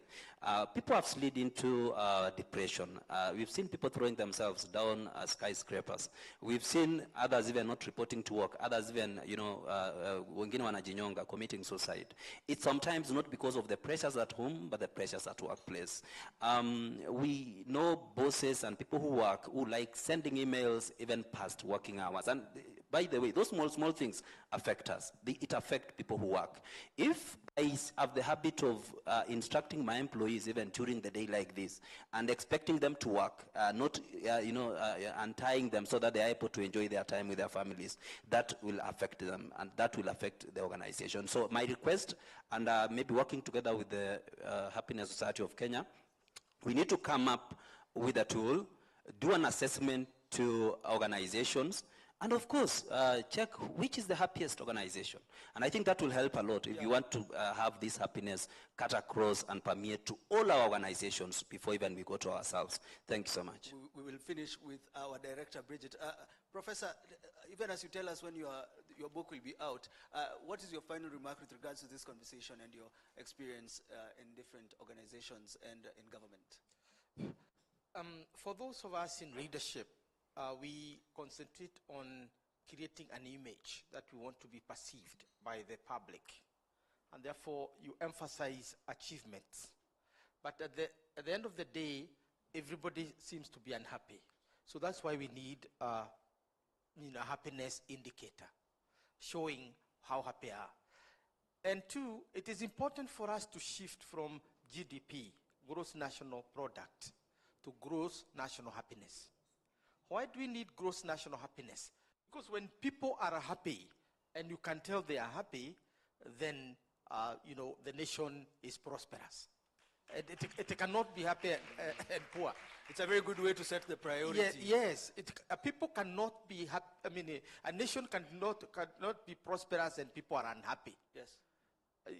People have slid into depression. We've seen people throwing themselves down skyscrapers. We've seen others even not reporting to work, others even, wengine wanajinyonga, committing suicide. It's sometimes not because of the pressures at home, but the pressures at workplace. We know bosses and people who like sending emails even past working hours. And by the way, those small things affect us. It affects people who work. If I have the habit of instructing my employees even during the day like this and expecting them to work, not untying them so that they are able to enjoy their time with their families, that will affect them and that will affect the organization. So my request, and maybe working together with the Happiness Society of Kenya, we need to come up with a tool, do an assessment to organizations, and of course, check which is the happiest organization. And I think that will help a lot if you want to have this happiness cut across and permeate to all our organizations before even we go to ourselves. Thank you so much. We will finish with our director, Bridget. Professor, even as you tell us when your book will be out, what is your final remark with regards to this conversation and your experience in different organizations and in government? For those of us in leadership, we concentrate on creating an image that we want to be perceived by the public. And therefore, you emphasize achievements. But at the end of the day, everybody seems to be unhappy. So that's why we need a happiness indicator, showing how happy they are. And two, it is important for us to shift from GDP, gross national product, to gross national happiness. Why do we need gross national happiness? Because when people are happy, and you can tell they are happy, then the nation is prosperous. It cannot be happy and poor. It's a very good way to set the priority. Yes. People cannot be happy. A nation cannot be prosperous and people are unhappy. Yes.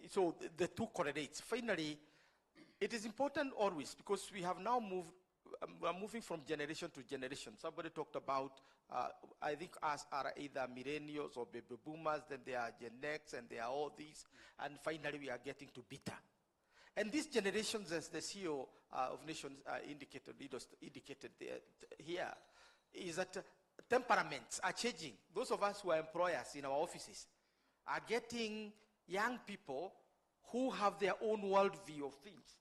So the two correlates. Finally, it is important always, because we have now we're moving from generation to generation. Somebody talked about, I think us are either millennials or baby boomers, then there are Gen X, and there are all these, and finally we are getting to beta. And these generations, as the CEO of Nations indicated here, is that temperaments are changing. Those of us who are employers in our offices are getting young people who have their own worldview of things.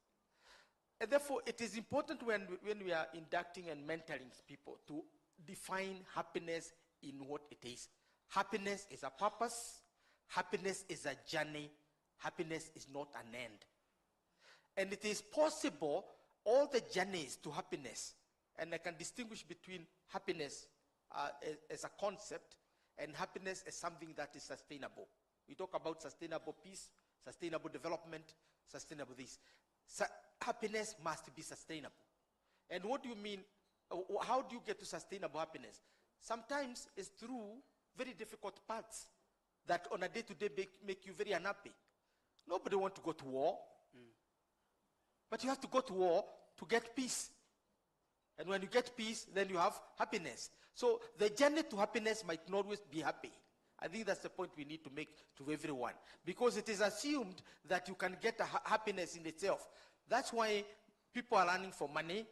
And therefore, it is important when we are inducting and mentoring people to define happiness in what it is. Happiness is a purpose. Happiness is a journey. Happiness is not an end. And it is possible, all the journeys to happiness, and I can distinguish between happiness as a concept and happiness as something that is sustainable. We talk about sustainable peace, sustainable development, sustainable this. Happiness must be sustainable. And what do you mean? How do you get to sustainable happiness? Sometimes it's through very difficult paths that on a day-to-day make you very unhappy. Nobody wants to go to war. But you have to go to war to get peace. And when you get peace, then you have happiness. So the journey to happiness might not always be happy. I think that's the point we need to make to everyone. Because it is assumed that you can get happiness in itself. That's why people are running for money.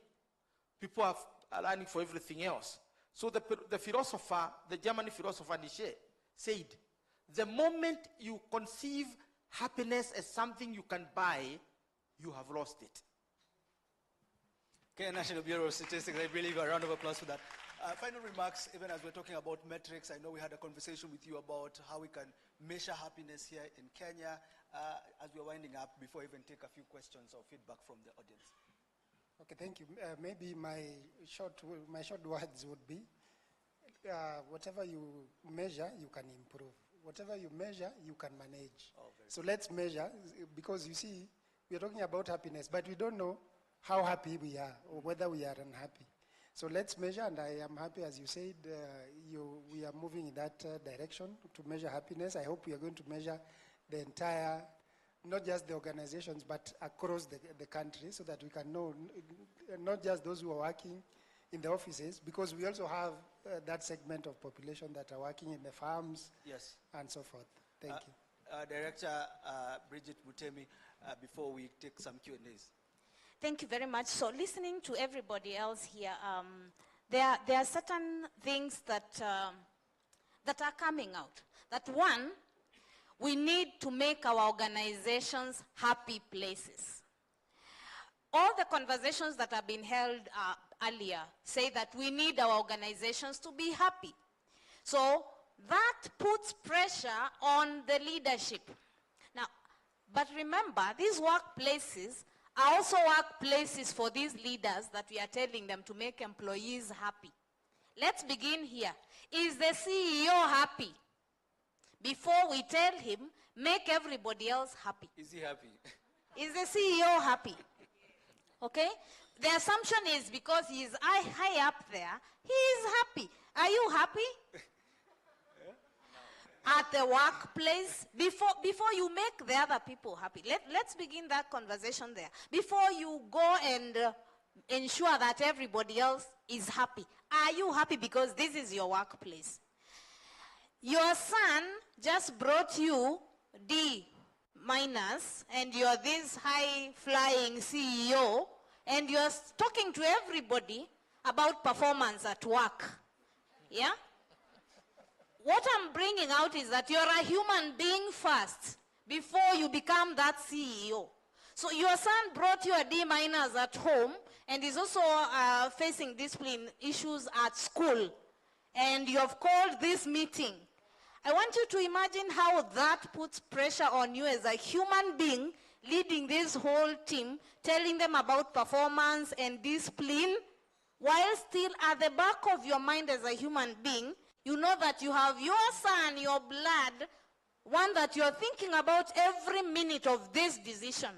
People are running for everything else. So the philosopher, the German philosopher Nietzsche, said, the moment you conceive happiness as something you can buy, you have lost it. Okay, National Bureau of Statistics, I believe a round of applause for that. Final remarks, even as we're talking about metrics, I know we had a conversation with you about how we can measure happiness here in Kenya. As we're winding up, before I even take a few questions or feedback from the audience. Okay, thank you. Maybe my short words would be, whatever you measure, you can improve. Whatever you measure, you can manage. So let's measure, because you see, we are talking about happiness, but we don't know how happy we are or whether we are unhappy. So let's measure, and I am happy, as you said, we are moving in that direction to measure happiness. I hope we are going to measure the entire, not just the organizations, but across the country, so that we can know not just those who are working in the offices, because we also have that segment of population that are working in the farms, Yes. and so forth. Thank you. Director Bridget Butemi, before we take some Q&As. Thank you very much. So listening to everybody else here, there are certain things that are coming out. That one, we need to make our organizations happy places. All the conversations that have been held earlier say that we need our organizations to be happy. So that puts pressure on the leadership. Now, but remember, these workplaces are also workplaces for these leaders that we are telling them to make employees happy. Let's begin here. Is the CEO happy? Before we tell him, make everybody else happy. Is he happy? Is the CEO happy? Okay? The assumption is because he is high up there, he is happy. Are you happy? At the workplace, before you make the other people happy. Let's begin that conversation there. Before you go and ensure that everybody else is happy. Are you happy because this is your workplace? Your son just brought you D- and you're this high-flying CEO, and you're talking to everybody about performance at work. Yeah? What I'm bringing out is that you're a human being first before you become that CEO. So your son brought you a D- at home and is also facing discipline issues at school. And you have called this meeting. I want you to imagine how that puts pressure on you as a human being leading this whole team, telling them about performance and discipline, while still at the back of your mind as a human being, you know that you have your son, your blood, one that you're thinking about every minute of this decision.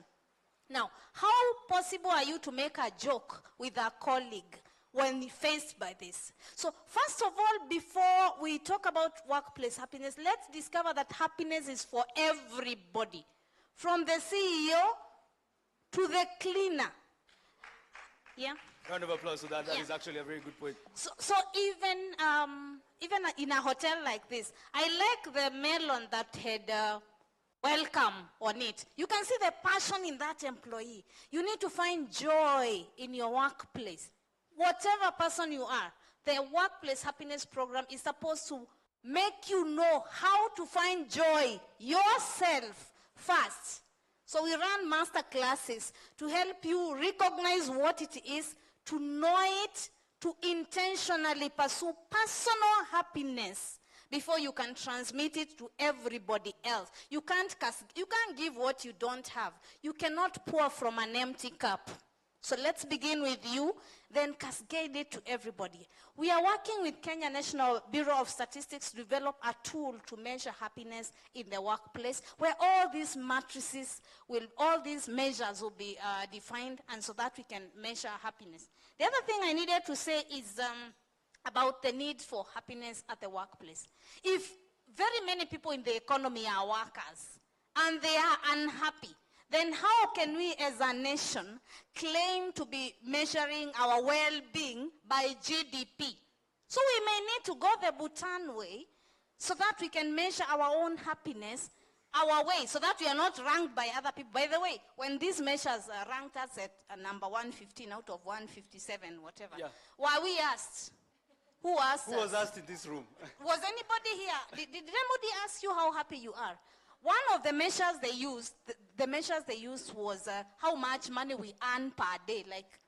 Now, how possible are you to make a joke with a colleague when faced by this? So, first of all, before we talk about workplace happiness, let's discover that happiness is for everybody, from the CEO to the cleaner. Yeah? Round of applause for that. That is actually a very good point. So even in a hotel like this, I like the melon that had welcome on it. You can see the passion in that employee. You need to find joy in your workplace. Whatever person you are, the workplace happiness program is supposed to make you know how to find joy yourself first. So we run master classes to help you recognize what it is, to know it, to intentionally pursue personal happiness before you can transmit it to everybody else. You can't give what you don't have. You cannot pour from an empty cup. So let's begin with you, then cascade it to everybody. We are working with Kenya National Bureau of Statistics to develop a tool to measure happiness in the workplace, where all these matrices all these measures will be defined, and so that we can measure happiness. The other thing I needed to say is about the need for happiness at the workplace. If very many people in the economy are workers and they are unhappy, then how can we as a nation claim to be measuring our well-being by GDP? So we may need to go the Bhutan way so that we can measure our own happiness our way, so that we are not ranked by other people. By the way, when these measures ranked us at number 115 out of 157, whatever, were we asked? Who asked us? Who was asked in this room? Was anybody here? Did anybody ask you how happy you are? One of the measures they used, was how much money we earn per day, like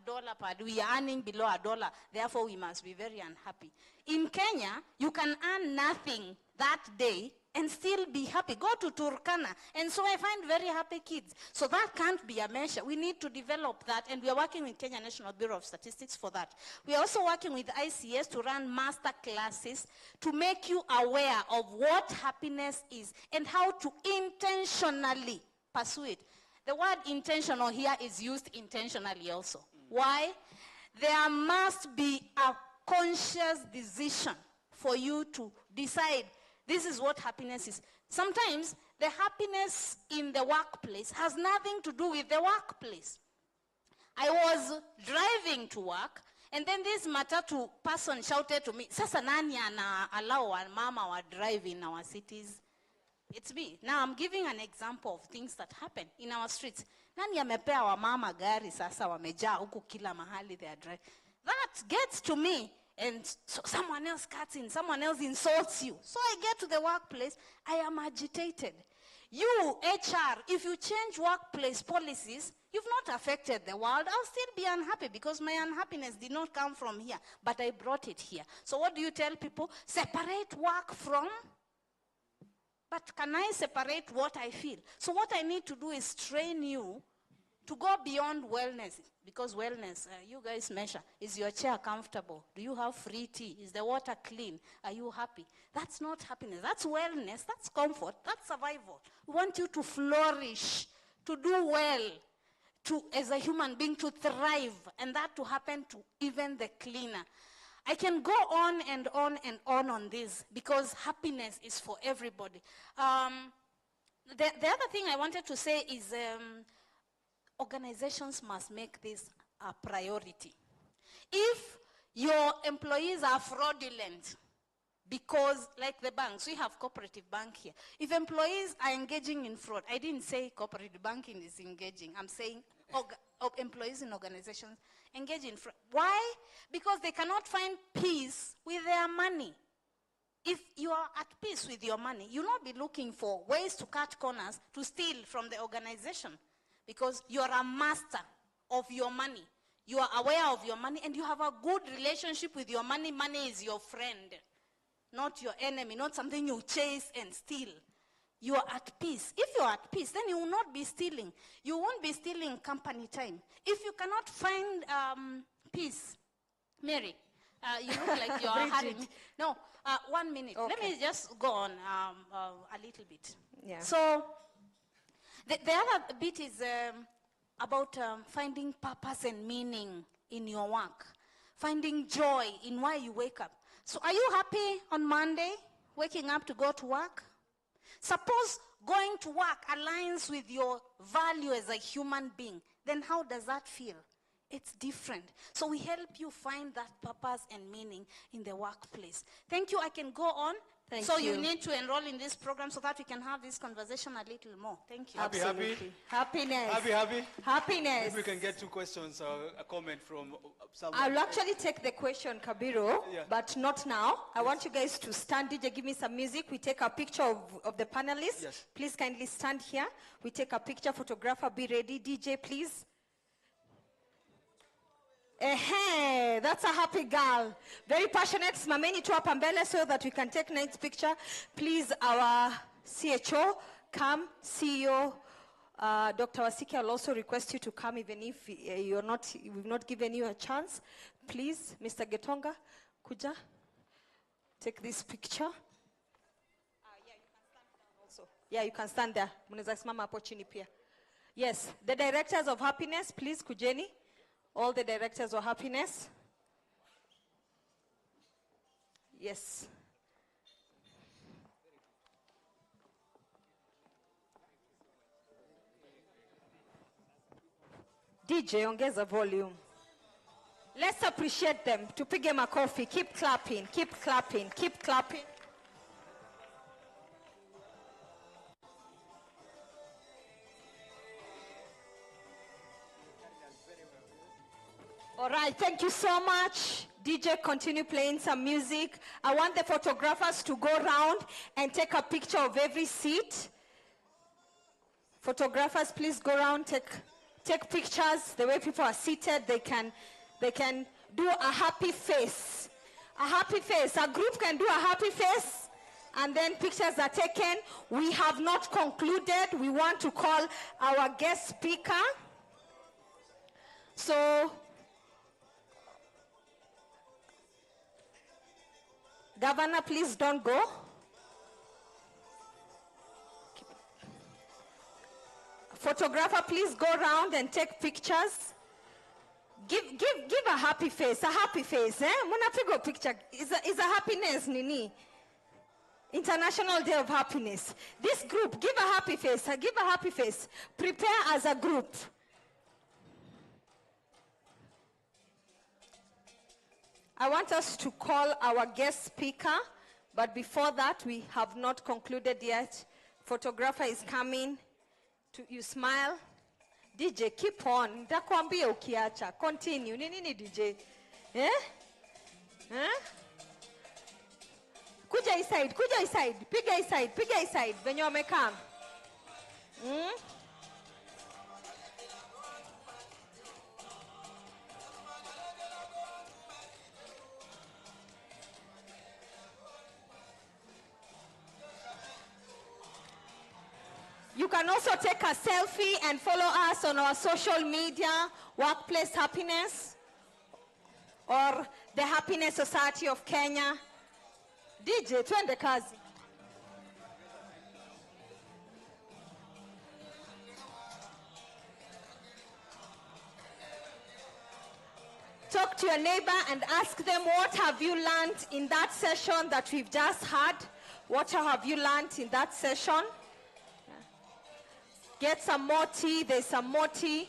$1 per day. We are earning below $1, therefore we must be very unhappy. In Kenya, you can earn nothing that day and still be happy. Go to Turkana. And so I find very happy kids. So that can't be a measure. We need to develop that, and we are working with Kenya National Bureau of Statistics for that. We are also working with ICS to run master classes to make you aware of what happiness is and how to intentionally pursue it. The word intentional here is used intentionally also. Why? there must be a conscious decision for you to decide this is what happiness is. Sometimes the happiness in the workplace has nothing to do with the workplace. I was driving to work, and then this matatu person shouted to me, "Sasa nani ana allow mama wa drive in our cities?" It's me. Now I'm giving an example of things that happen in our streets. Nani amepea wa mama gari sasa wamejaa huku kila mahali they are driving. That gets to me, and so someone else cuts in, someone else insults you. So I get to the workplace, I am agitated. You, HR, if you change workplace policies, you've not affected the world. I'll still be unhappy because my unhappiness did not come from here, but I brought it here. So what do you tell people? Separate work from? But can I separate what I feel? So what I need to do is train you to go beyond wellness, because wellness, you guys measure, is your chair comfortable? Do you have free tea? Is the water clean? Are you happy? That's not happiness. That's wellness. That's comfort. That's survival. We want you to flourish, to do well, to, as a human being, to thrive, and that to happen to even the cleaner. I can go on and on and on this, because happiness is for everybody. The other thing I wanted to say is organizations must make this a priority. If your employees are fraudulent, because like the banks, we have cooperative bank here. If employees are engaging in fraud, I didn't say cooperative banking is engaging, I'm saying employees in organizations engage in fraud. Why? Because they cannot find peace with their money. If you are at peace with your money, you'll not be looking for ways to cut corners to steal from the organization, because you are a master of your money. You are aware of your money, and you have a good relationship with your money. Money is your friend, not your enemy, not something you chase and steal. You are at peace. If you are at peace, then you will not be stealing. You won't be stealing company time. If you cannot find peace, Mary, you look like you are hurrying. No, 1 minute. Okay. Let me just go on a little bit. Yeah. So the other bit is about finding purpose and meaning in your work, finding joy in why you wake up. So are you happy on Monday, waking up to go to work? Suppose going to work aligns with your value as a human being, then how does that feel? It's different. So we help you find that purpose and meaning in the workplace. Thank you. I can go on. Thank so you. you need to enroll in this program so that we can have this conversation a little more. Thank you. Absolutely. Happiness. Happy? Happiness. Maybe we can get 2 questions or a comment from someone. I'll actually take the question, Kabiru, Yeah. but not now. I want you guys to stand. DJ, give me some music. We take a picture of the panelists. Yes. Please kindly stand here. We take a picture. Photographer, be ready. DJ, please. That's a happy girl. Very passionate. Simameni tu hapa mbele so that we can take nice picture. Please, our CHO, come. CEO, Dr. Wasike, I'll also request you to come even if we've not given you a chance. Please, Mr. Getonga, kuja. Take this picture. Yeah, you can stand down also. Yeah, you can stand there. Mnaweza simama hapo chini pia. Yes, the directors of happiness, please, kujeni. All the directors of happiness. Yes. DJ, ongeza volume. Let's appreciate them. Tupige makofi. Keep clapping, keep clapping, keep clapping. All right, thank you so much. DJ, continue playing some music. I want the photographers to go around and take a picture of every seat. Photographers, please go around, take pictures. The way people are seated, they can do a happy face. A happy face. A group can do a happy face. And then pictures are taken. We have not concluded. We want to call our guest speaker. So, Governor, please don't go. Photographer, please go around and take pictures. Give a happy face, eh? Munapigo picture. Is a happiness, nini? International Day of Happiness. This group, give a happy face, give a happy face. Prepare as a group. I want us to call our guest speaker, but before that, we have not concluded yet. Photographer is coming. You smile. DJ, keep on. Ndakwambia ukiacha. Continue. Nini DJ? Eh? Eh? Kuja inside. Piga inside. Venye wamekam. You can also take a selfie and follow us on our social media, Workplace Happiness, or the Happiness Society of Kenya. DJ, twende kazi. Talk to your neighbor and ask them, what have you learned in that session that we've just had? What have you learned in that session? Get some more tea. There's some more tea.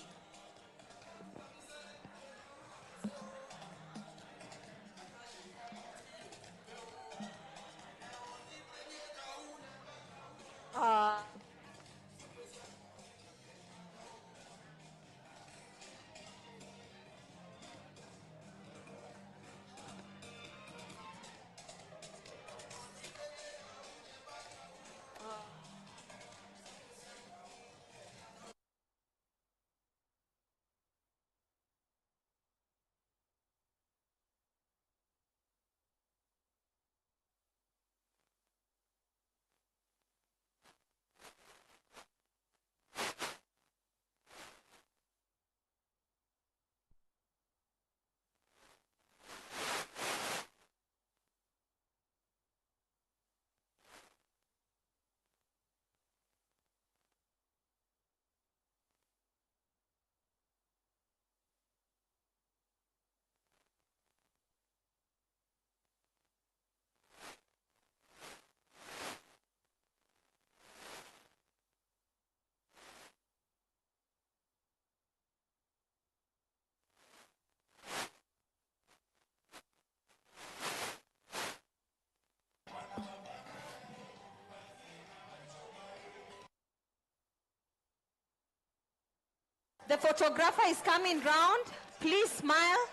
The photographer is coming round. Please smile.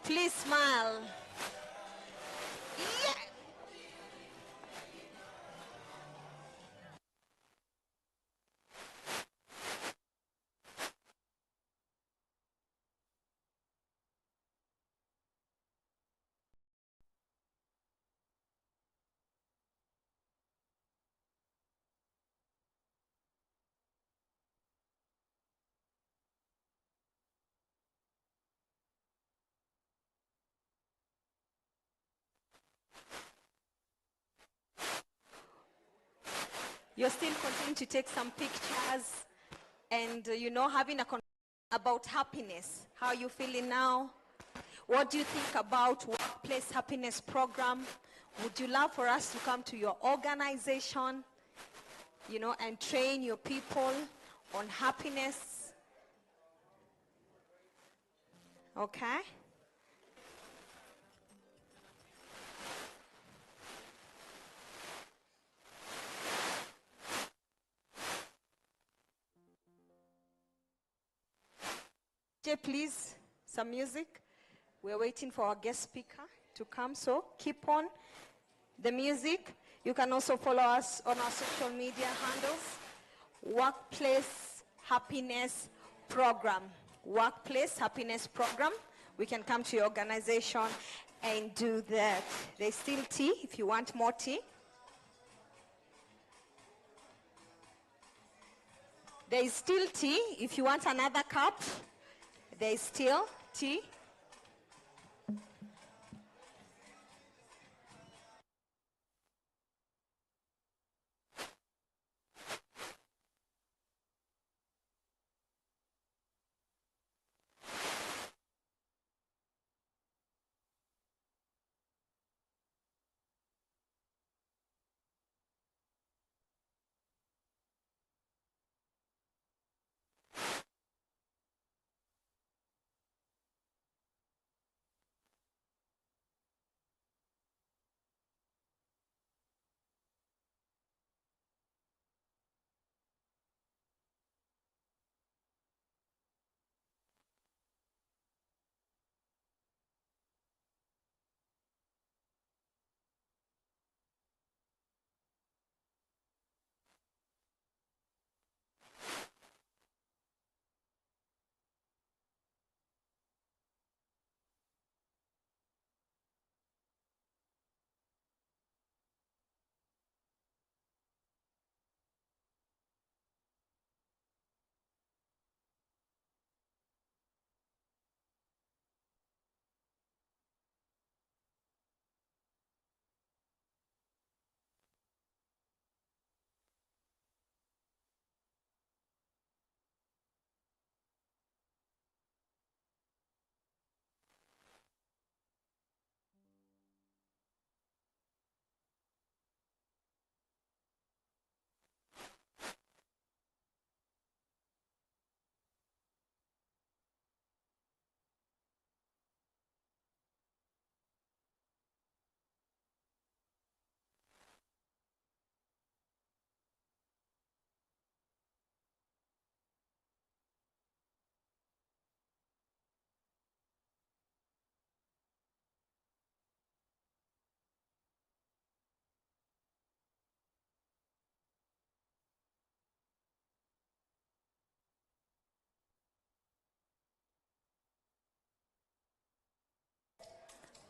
Please smile. Yeah. You're still continuing to take some pictures and, having a conversation about happiness. How are you feeling now? What do you think about Workplace Happiness Program? Would you love for us to come to your organization, and train your people on happiness? Okay? Please, some music. We're waiting for our guest speaker to come, so keep on the music. You can also follow us on our social media handles. Workplace Happiness Program. Workplace Happiness Program. We can come to your organization and do that. There's still tea if you want more tea. There is still tea if you want another cup. There is still tea.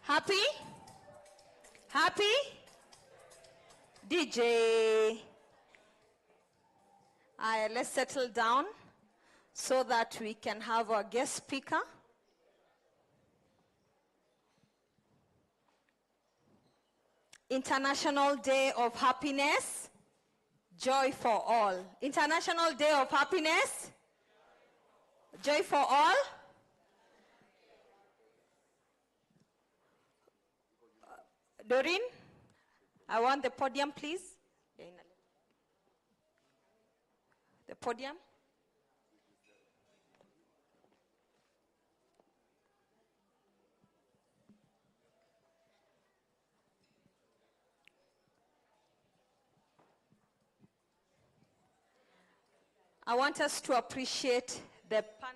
Happy? Happy? DJ. Let's settle down so that we can have our guest speaker. International Day of Happiness, joy for all. International Day of Happiness, joy for all. Doreen, I want the podium, please. The podium. I want us to appreciate the panel.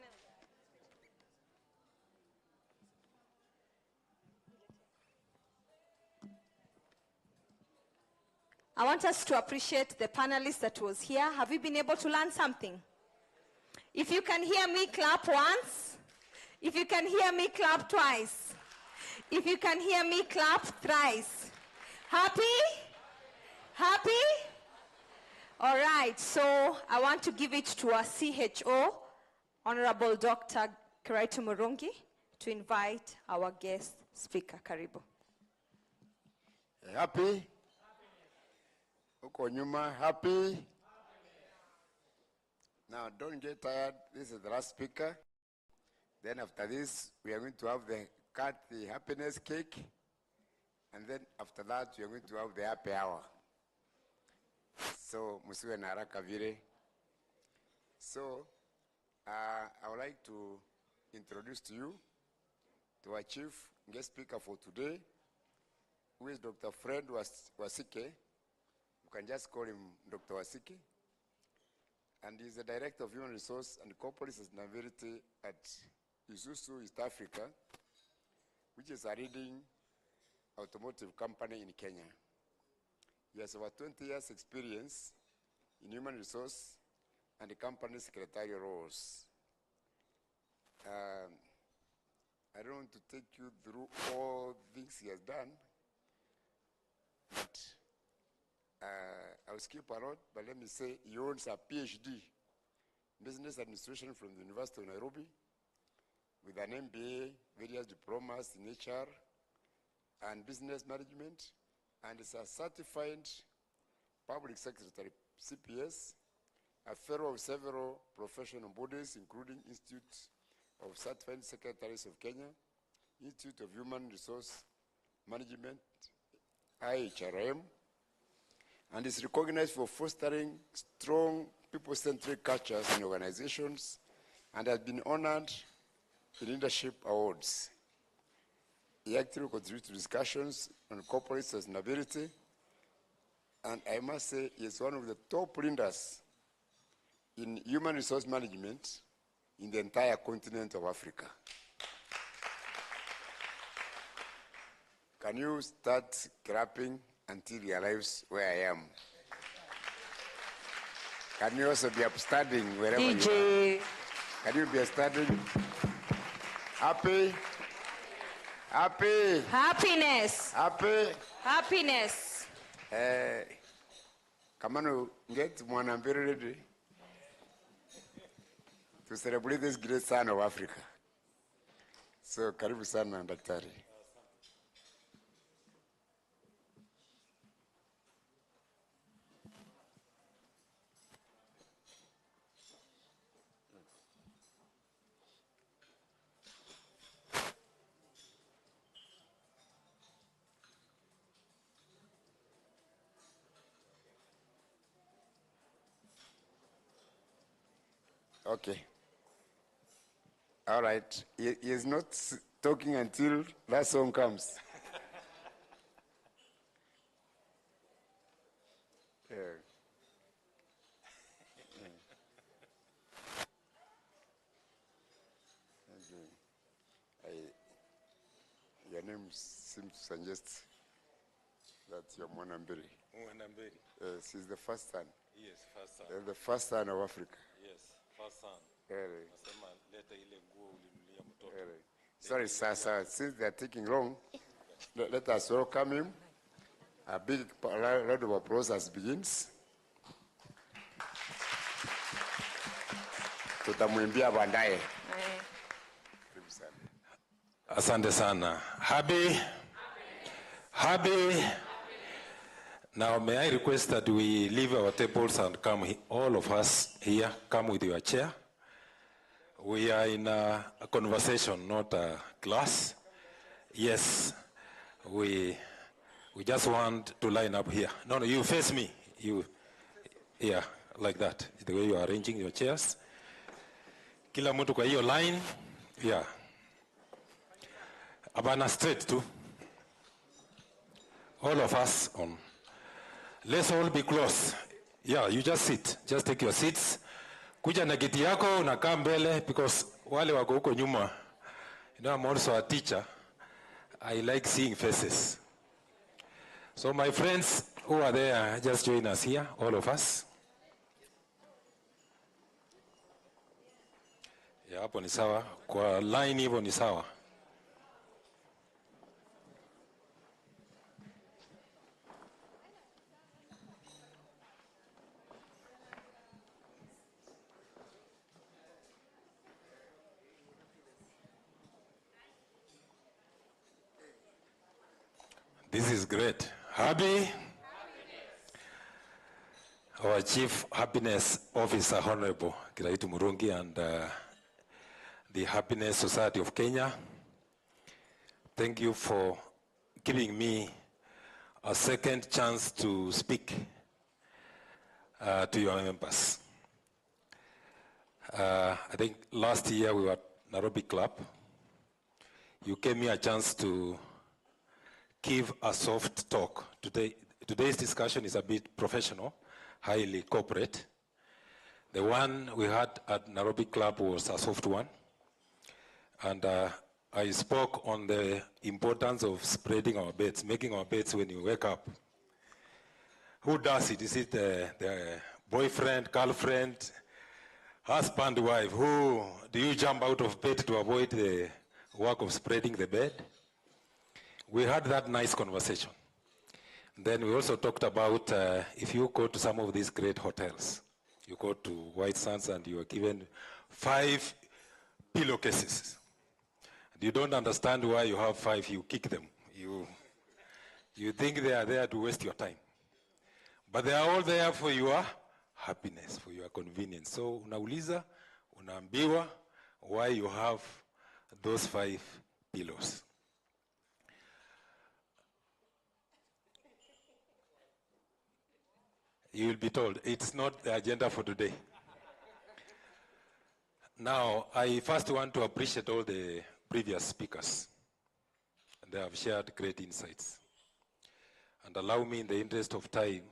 I want us to appreciate the panelists that was here. Have you been able to learn something? If you can hear me, clap once. If you can hear me, clap twice. If you can hear me, clap thrice. Happy? Happy? All right, so I want to give it to our CHO, Honorable Dr. Kiraitu Murungi, to invite our guest speaker. Karibu. Happy? Uko nyuma, happy? Now, don't get tired. This is the last speaker. Then after this, we are going to have cut the happiness cake. And then after that, we are going to have the happy hour. So, musiwe na haraka vile. So, I would like to introduce to you to our chief guest speaker for today, who is Dr. Fred Wasike. You can just call him Dr. Wasike. And he's the Director of Human Resource and Corporate Sustainability at Isuzu East Africa, which is a leading automotive company in Kenya. He has over 20 years experience in human resource and the company secretarial roles. I don't want to take you through all things he has done, but I'll skip a lot, but let me say he owns a PhD in business administration from the University of Nairobi with an MBA, various diplomas in HR and business management, and is a certified public secretary, CPS, a fellow of several professional bodies, including Institute of Certified Secretaries of Kenya, Institute of Human Resource Management, IHRM, and is recognized for fostering strong people-centric cultures in organizations, and has been honored with leadership awards. He actively contributes to discussions on corporate sustainability, and I must say he is one of the top leaders in human resource management in the entire continent of Africa. Can you start clapping until you realize where I am? Can you also be upstanding wherever you are? Can you be upstanding? Happy? Happy? Happiness. Happy? Happiness. Kamano, get Mwanambiri ready to celebrate this great son of Africa. So, karibu sana, Daktari. Okay. All right. He is not talking until that song comes. Your name seems to suggest that you're Mwanambiri. Mwanambiri. Yes, he's the first son. Yes, first son. The first son of Africa. Yes, first son. Nasema leta ile nguo ulinunulia mtoto. Sorry, sir, since they're taking long, Let us welcome him. A big round of applause as begins. Tutamwimbia baadaye. Asante sana. Happy? Now, may I request that we leave our tables and come, all of us here, come with your chair. We are in a conversation, not a class. Yes, we just want to line up here. No, you face me. Yeah, like that, the way you are arranging your chairs. Kila mtu kwa hiyo line, yeah. Abana straight too. All of us on. Let's all be close. Yeah, you just sit. Just take your seats. Kuja na kiti yako unakaa mbele because wale wako huko nyuma. You know, I'm also a teacher. I like seeing faces. So my friends who are there, just join us here, all of us. Yeah, hapo ni sawa. Kwa line hivyo ni sawa. This is great. Happy? Our Chief Happiness Officer, Honorable Kiraitu Murungi, and the Happiness Society of Kenya. Thank you for giving me a second chance to speak to your members. I think last year we were at Nairobi Club. You gave me a chance to give a soft talk. Today's discussion is a bit professional, highly corporate. The one we had at Nairobi Club was a soft one. And I spoke on the importance of spreading our beds, making our beds when you wake up. Who does it? Is it the boyfriend, girlfriend, husband, wife? Who do you jump out of bed to avoid the work of spreading the bed? We had that nice conversation. Then we also talked about if you go to some of these great hotels, you go to White Sands and you are given 5 pillowcases. You don't understand why you have 5, you kick them. You think they are there to waste your time. But they are all there for your happiness, for your convenience. So unauliza, unaambiwa why you have those 5 pillows. You will be told, it's not the agenda for today. Now, I first want to appreciate all the previous speakers. They have shared great insights. And allow me, in the interest of time,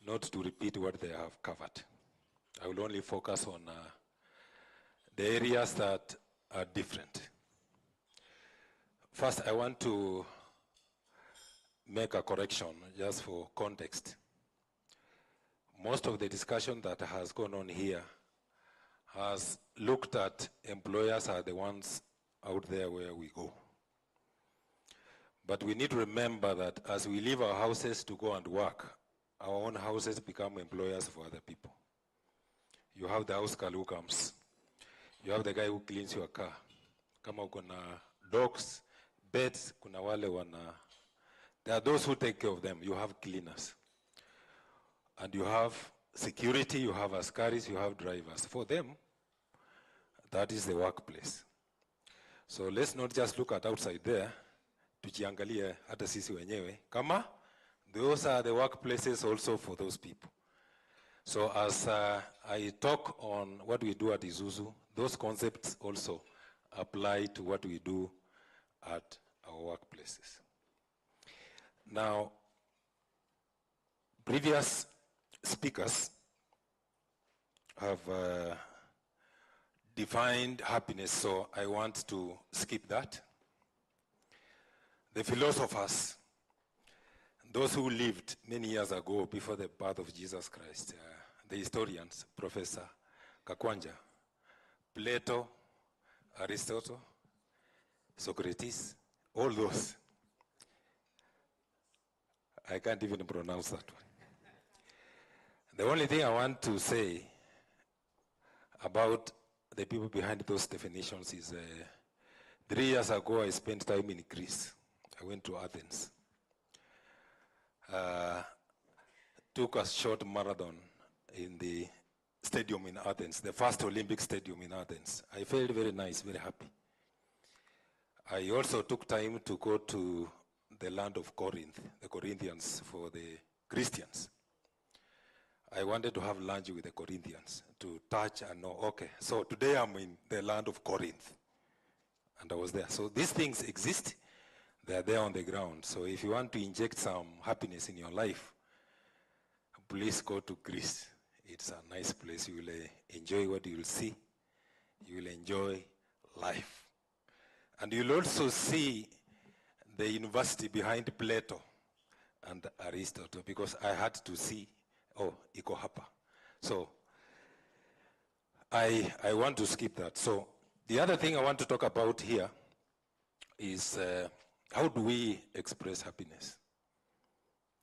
not to repeat what they have covered. I will only focus on the areas that are different. First, I want to make a correction, just for context. Most of the discussion that has gone on here has looked at employers are the ones out there where we go. But we need to remember that as we leave our houses to go and work, our own houses become employers for other people. You have the house girl who comes. You have the guy who cleans your car. Kama uko na dogs, beds, kuna wale wana. There are those who take care of them. You have cleaners. And you have security, you have askaris, you have drivers. For them, that is the workplace. So let's not just look at outside there, tujiangalie hata sisi wenyewe. Kama, those are the workplaces also for those people. So as I talk on what we do at Isuzu, those concepts also apply to what we do at our workplaces. Now, previous speakers have defined happiness, so I want to skip that. The philosophers, those who lived many years ago before the birth of Jesus Christ, the historians, Professor Kakwanja, Plato, Aristotle, Socrates, all those, I can't even pronounce that one. The only thing I want to say about the people behind those definitions is 3 years ago I spent time in Greece. I went to Athens. Took a short marathon in the stadium in Athens, the first Olympic stadium in Athens. I felt very nice, very happy. I also took time to go to the land of Corinth, the Corinthians, for the Christians. I wanted to have lunch with the Corinthians to touch and know, okay, so today I'm in the land of Corinth. And I was there. So these things exist. They are there on the ground. So if you want to inject some happiness in your life, please go to Greece. It's a nice place. You will enjoy what you will see. You will enjoy life. And you'll also see the university behind Plato and Aristotle, because I had to see, iko hapa. So I want to skip that. So the other thing I want to talk about here is how do we express happiness?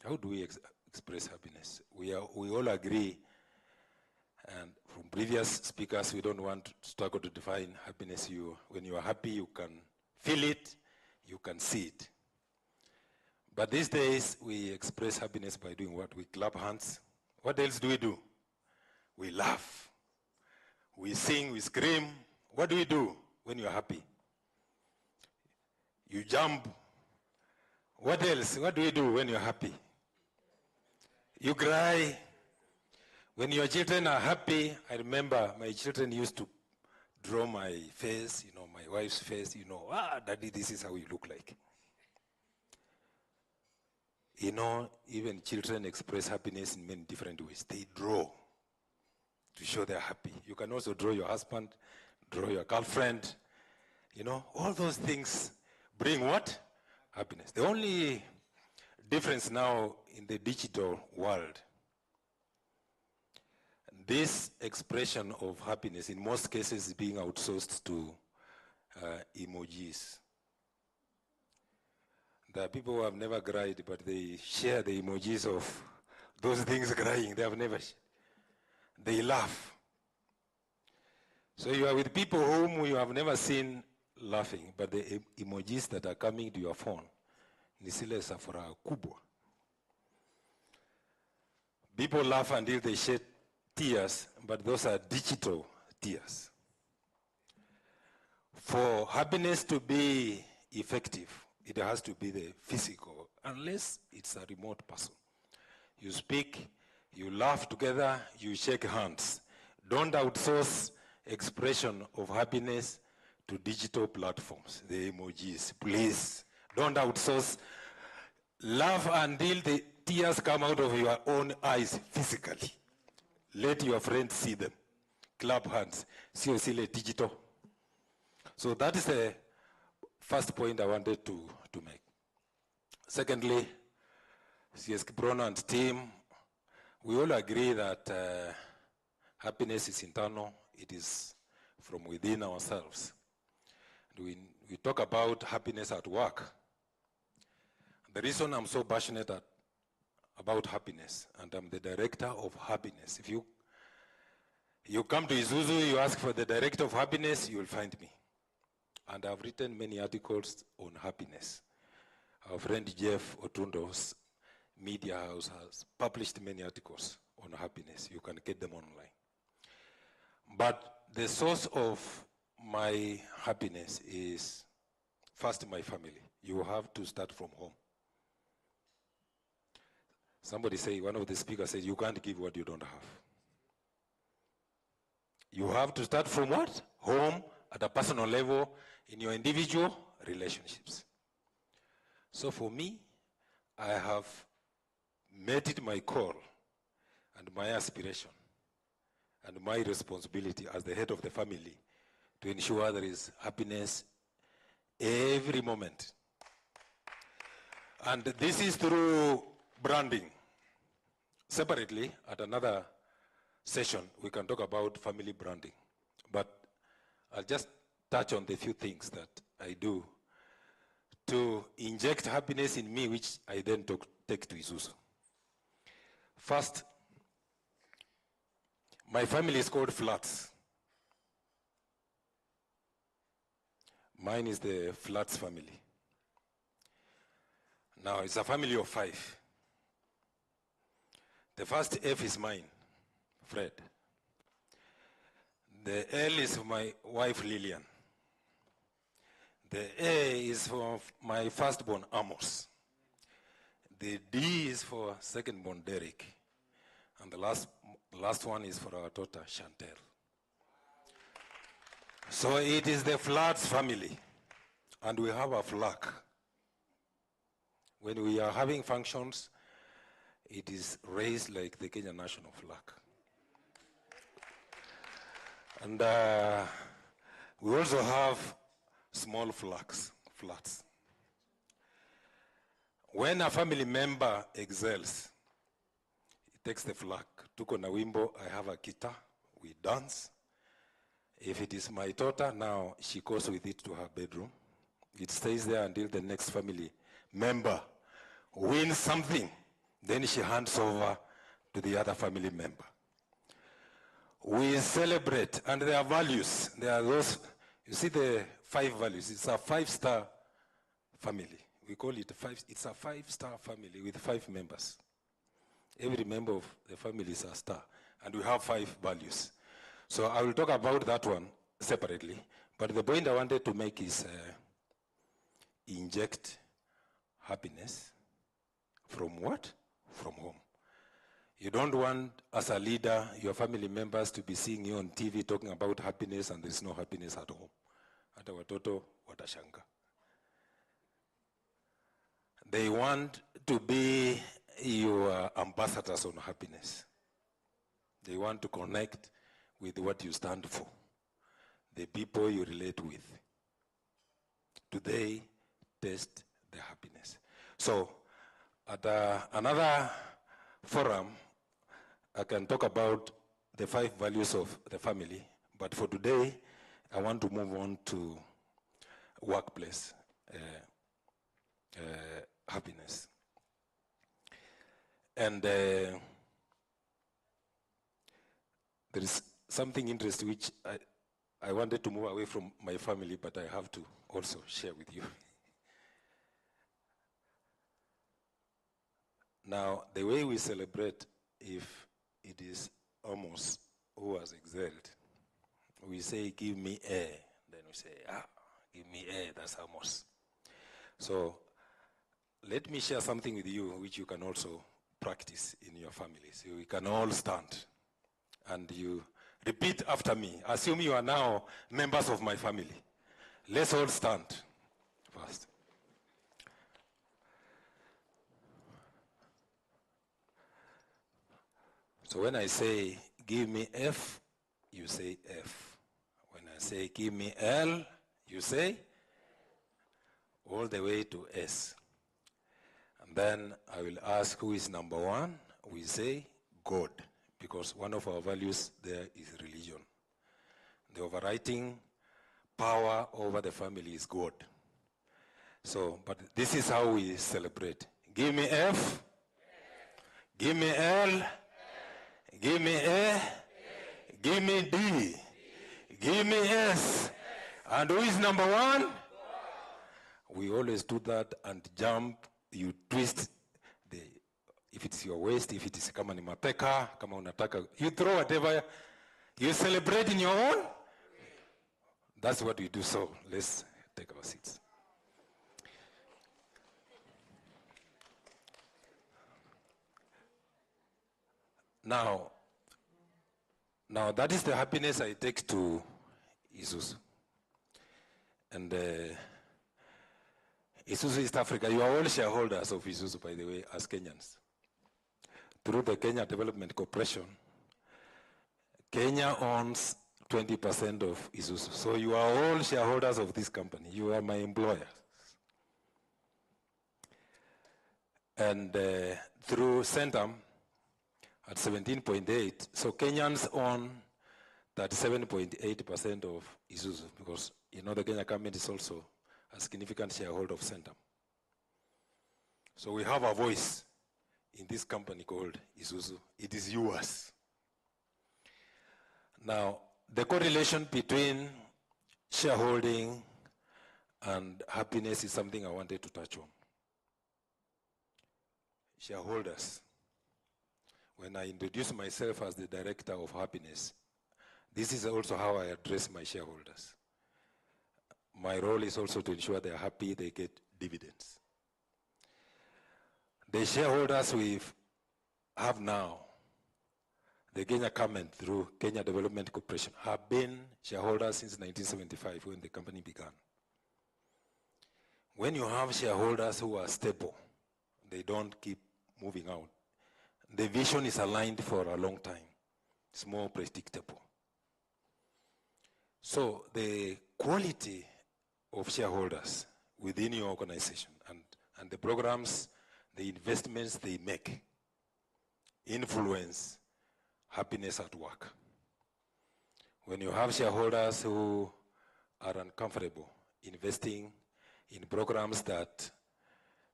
How do we express happiness? We all agree, and from previous speakers, we don't want to struggle to define happiness. When you are happy, you can feel it, you can see it. But these days, we express happiness by doing what? We clap hands. What else do? We laugh. We sing, we scream. What do we do when you're happy? You jump. What else? What do we do when you're happy? You cry. When your children are happy, I remember my children used to draw my face, my wife's face, Daddy, this is how you look like. Even children express happiness in many different ways. They draw to show they're happy. You can also draw your husband, draw your girlfriend. All those things bring what? Happiness. The only difference now in the digital world, this expression of happiness in most cases is being outsourced to emojis. There are people who have never cried, but they share the emojis of those things crying. They have never. They laugh. So you are with people whom you have never seen laughing, but the emojis that are coming to your phone, ni zile za furaha kubwa. People laugh until they shed tears, but those are digital tears. For happiness to be effective, it has to be the physical, unless it's a remote person. You speak, you laugh together, you shake hands. Don't outsource expression of happiness to digital platforms, the emojis, please. Don't outsource. Laugh until the tears come out of your own eyes physically. Let your friends see them. Clap hands. See digital. So that is the first point I wanted to make. Secondly, CS Kiprono and team, we all agree that happiness is internal. It is from within ourselves. We talk about happiness at work. The reason I'm so passionate about happiness, and I'm the director of happiness. If you come to Isuzu, you ask for the director of happiness, you will find me. And I've written many articles on happiness. Our friend Jeff Otundo's media house has published many articles on happiness. You can get them online. But the source of my happiness is first my family. You have to start from home. Somebody say, one of the speakers said, you can't give what you don't have. You have to start from what? Home, at a personal level, in your individual relationships. So for me, I have made it my call and my aspiration and my responsibility as the head of the family to ensure there is happiness every moment. And this is through branding. Separately, at another session, we can talk about family branding. But I'll just touch on the few things that I do to inject happiness in me, which I then take to Isuzu. First, my family is called Flats. Mine is the Flats family. Now, it's a family of 5. The first F is mine, Fred. The L is for my wife, Lillian. The A is for my firstborn, Amos. The D is for secondborn, Derek. And the last one is for our daughter, Chantel. So it is the Floods family. And we have a flag. When we are having functions, it is raised like the Kenya national flag. And we also have small flags, flats. When a family member excels, he takes the flag. Tuko na wimbo, I have a guitar, we dance. If it is my daughter, now she goes with it to her bedroom. It stays there until the next family member wins something. Then she hands over to the other family member. We celebrate, and there are values. There are those, you see the 5 values. It's a 5-star family. We call it it's a 5-star family with 5 members. Every member of the family is a star, and we have 5 values. So I will talk about that one separately, but the point I wanted to make is inject happiness from what? From home. You don't want, as a leader, your family members to be seeing you on TV talking about happiness and there's no happiness at home. Hata watoto watashanga. They want to be your ambassadors on happiness. They want to connect with what you stand for, the people you relate with. Do they taste the happiness? So, at another forum, I can talk about the 5 values of the family, but for today, I want to move on to workplace happiness. And there is something interesting which I wanted to move away from my family, but I have to also share with you. Now, the way we celebrate, if it is Amos who has excelled, we say, give me A. Then we say, give me A, that's Amos. So let me share something with you which you can also practice in your family. So we can all stand and you repeat after me. Assume you are now members of my family. Let's all stand first. So when I say, give me F, you say F. When I say, give me L, you say all the way to S. And then I will ask who is number 1. We say God, because one of our values there is religion. The overriding power over the family is God. So, but this is how we celebrate. Give me F, give me L, give me A, give me D, give me S. And who is number 1? We always do that and jump, you twist if it's your waist, if it is kama ni mapeka, kama unataka, you throw whatever, you celebrate in your own. That's what we do. So let's take our seats. Now that is the happiness I take to Isuzu. And Isuzu East Africa, you are all shareholders of Isuzu, by the way, as Kenyans. Through the Kenya Development Corporation, Kenya owns 20% of Isuzu. So you are all shareholders of this company. You are my employers. And through Centum, at 17.8, so Kenyans own 37.8% of Isuzu, because you know the Kenya government is also a significant shareholder of Centum. So we have a voice in this company called Isuzu. It is yours. Now, the correlation between shareholding and happiness is something I wanted to touch on. Shareholders. When I introduce myself as the director of happiness, this is also how I address my shareholders. My role is also to ensure they're happy, they get dividends. The shareholders we have now, the Kenya Government through Kenya Development Corporation, have been shareholders since 1975 when the company began. When you have shareholders who are stable, they don't keep moving out, the vision is aligned for a long time. It's more predictable. So the quality of shareholders within your organization and the programs, the investments they make influence happiness at work. When you have shareholders who are uncomfortable investing in programs that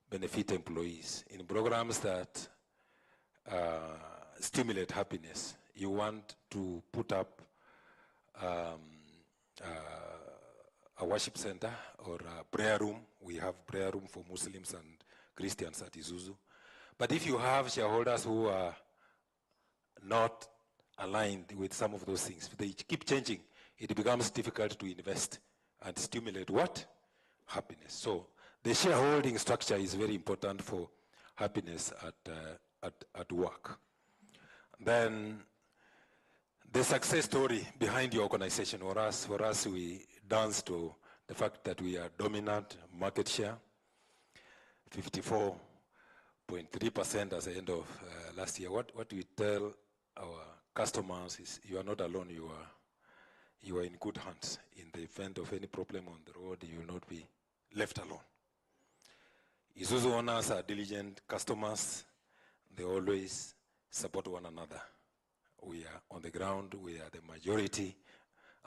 benefit employees, in programs that stimulate happiness, you want to put up a worship center or a prayer room. We have prayer room for Muslims and Christians at Isuzu. But if you have shareholders who are not aligned with some of those things, they keep changing, it becomes difficult to invest and stimulate what? Happiness. So the shareholding structure is very important for happiness at work. Then the success story behind your organization, for us, we dance to the fact that we are dominant market share, 54.3% as the end of last year. What we tell our customers is, you are not alone, you are in good hands. In the event of any problem on the road, you will not be left alone. Isuzu owners are diligent customers. They always support one another. We are on the ground, we are the majority,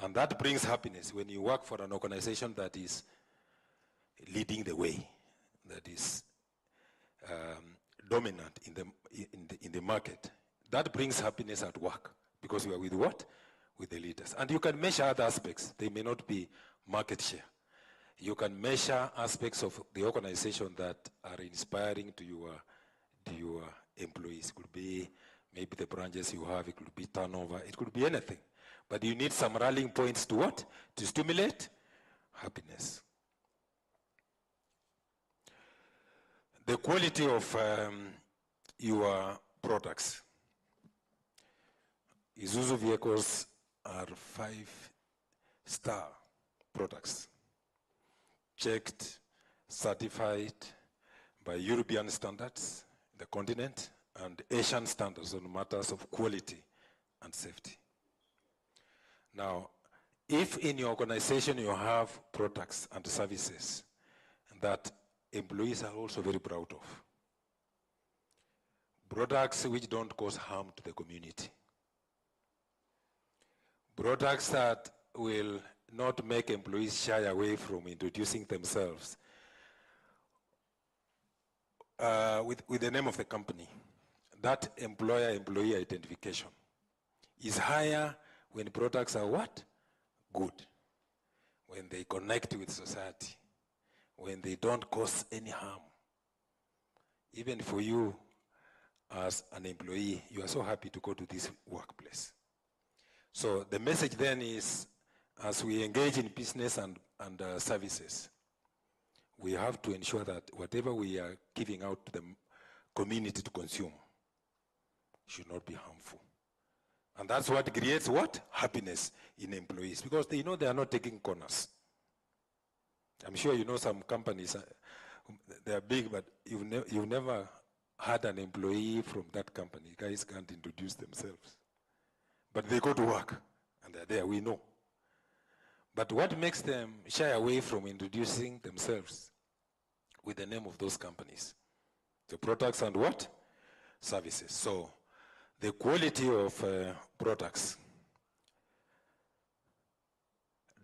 and that brings happiness when you work for an organization that is leading the way, that is dominant in the market. That brings happiness at work, because you are with what? With the leaders. And you can measure other aspects. They may not be market share. You can measure aspects of the organization that are inspiring to your employees. It could be maybe the branches you have, it could be turnover, it could be anything. But you need some rallying points to what? To stimulate happiness. The quality of your products. Isuzu vehicles are 5-star products, checked, certified by European standards, the continent, and Asian standards on matters of quality and safety. Now, if in your organization you have products and services that employees are also very proud of, products which don't cause harm to the community, products that will not make employees shy away from introducing themselves with the name of the company, that employer-employee identification is higher when products are what? Good. When they connect with society, when they don't cause any harm. Even for you as an employee, you are so happy to go to this workplace. So the message then is, as we engage in business and services, we have to ensure that whatever we are giving out to the community to consume should not be harmful. And that's what creates what? Happiness in employees, because they know they are not taking corners. I'm sure you know some companies, they are big, but you've never had an employee from that company. Guys can't introduce themselves. But they go to work, and they're there, we know. But what makes them shy away from introducing themselves with the name of those companies? The products and what? Services. So the quality of products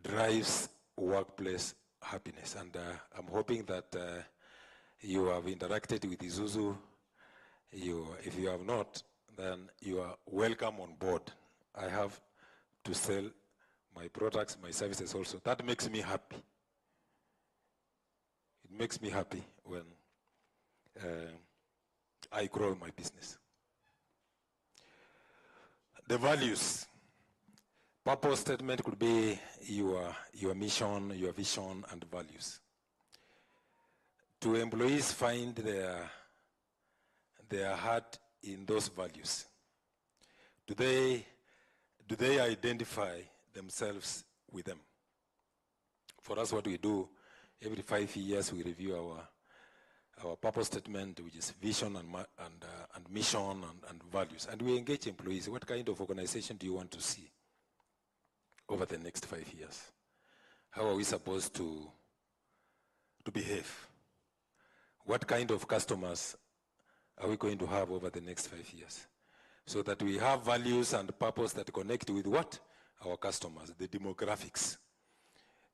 drives workplace happiness. And I'm hoping that you have interacted with Isuzu If you have not, then you are welcome on board. I have to sell my products, my services also. That makes me happy. It makes me happy when I grow my business. The values. Purpose statement could be your mission, your vision, and values. Do employees find their heart in those values? Do they identify themselves with them? For us, what we do, every 5 years we review our purpose statement, which is vision and mission and values. And we engage employees. What kind of organization do you want to see over the next 5 years? How are we supposed to behave? What kind of customers are we going to have over the next 5 years? So that we have values and purpose that connect with what? Our customers, the demographics.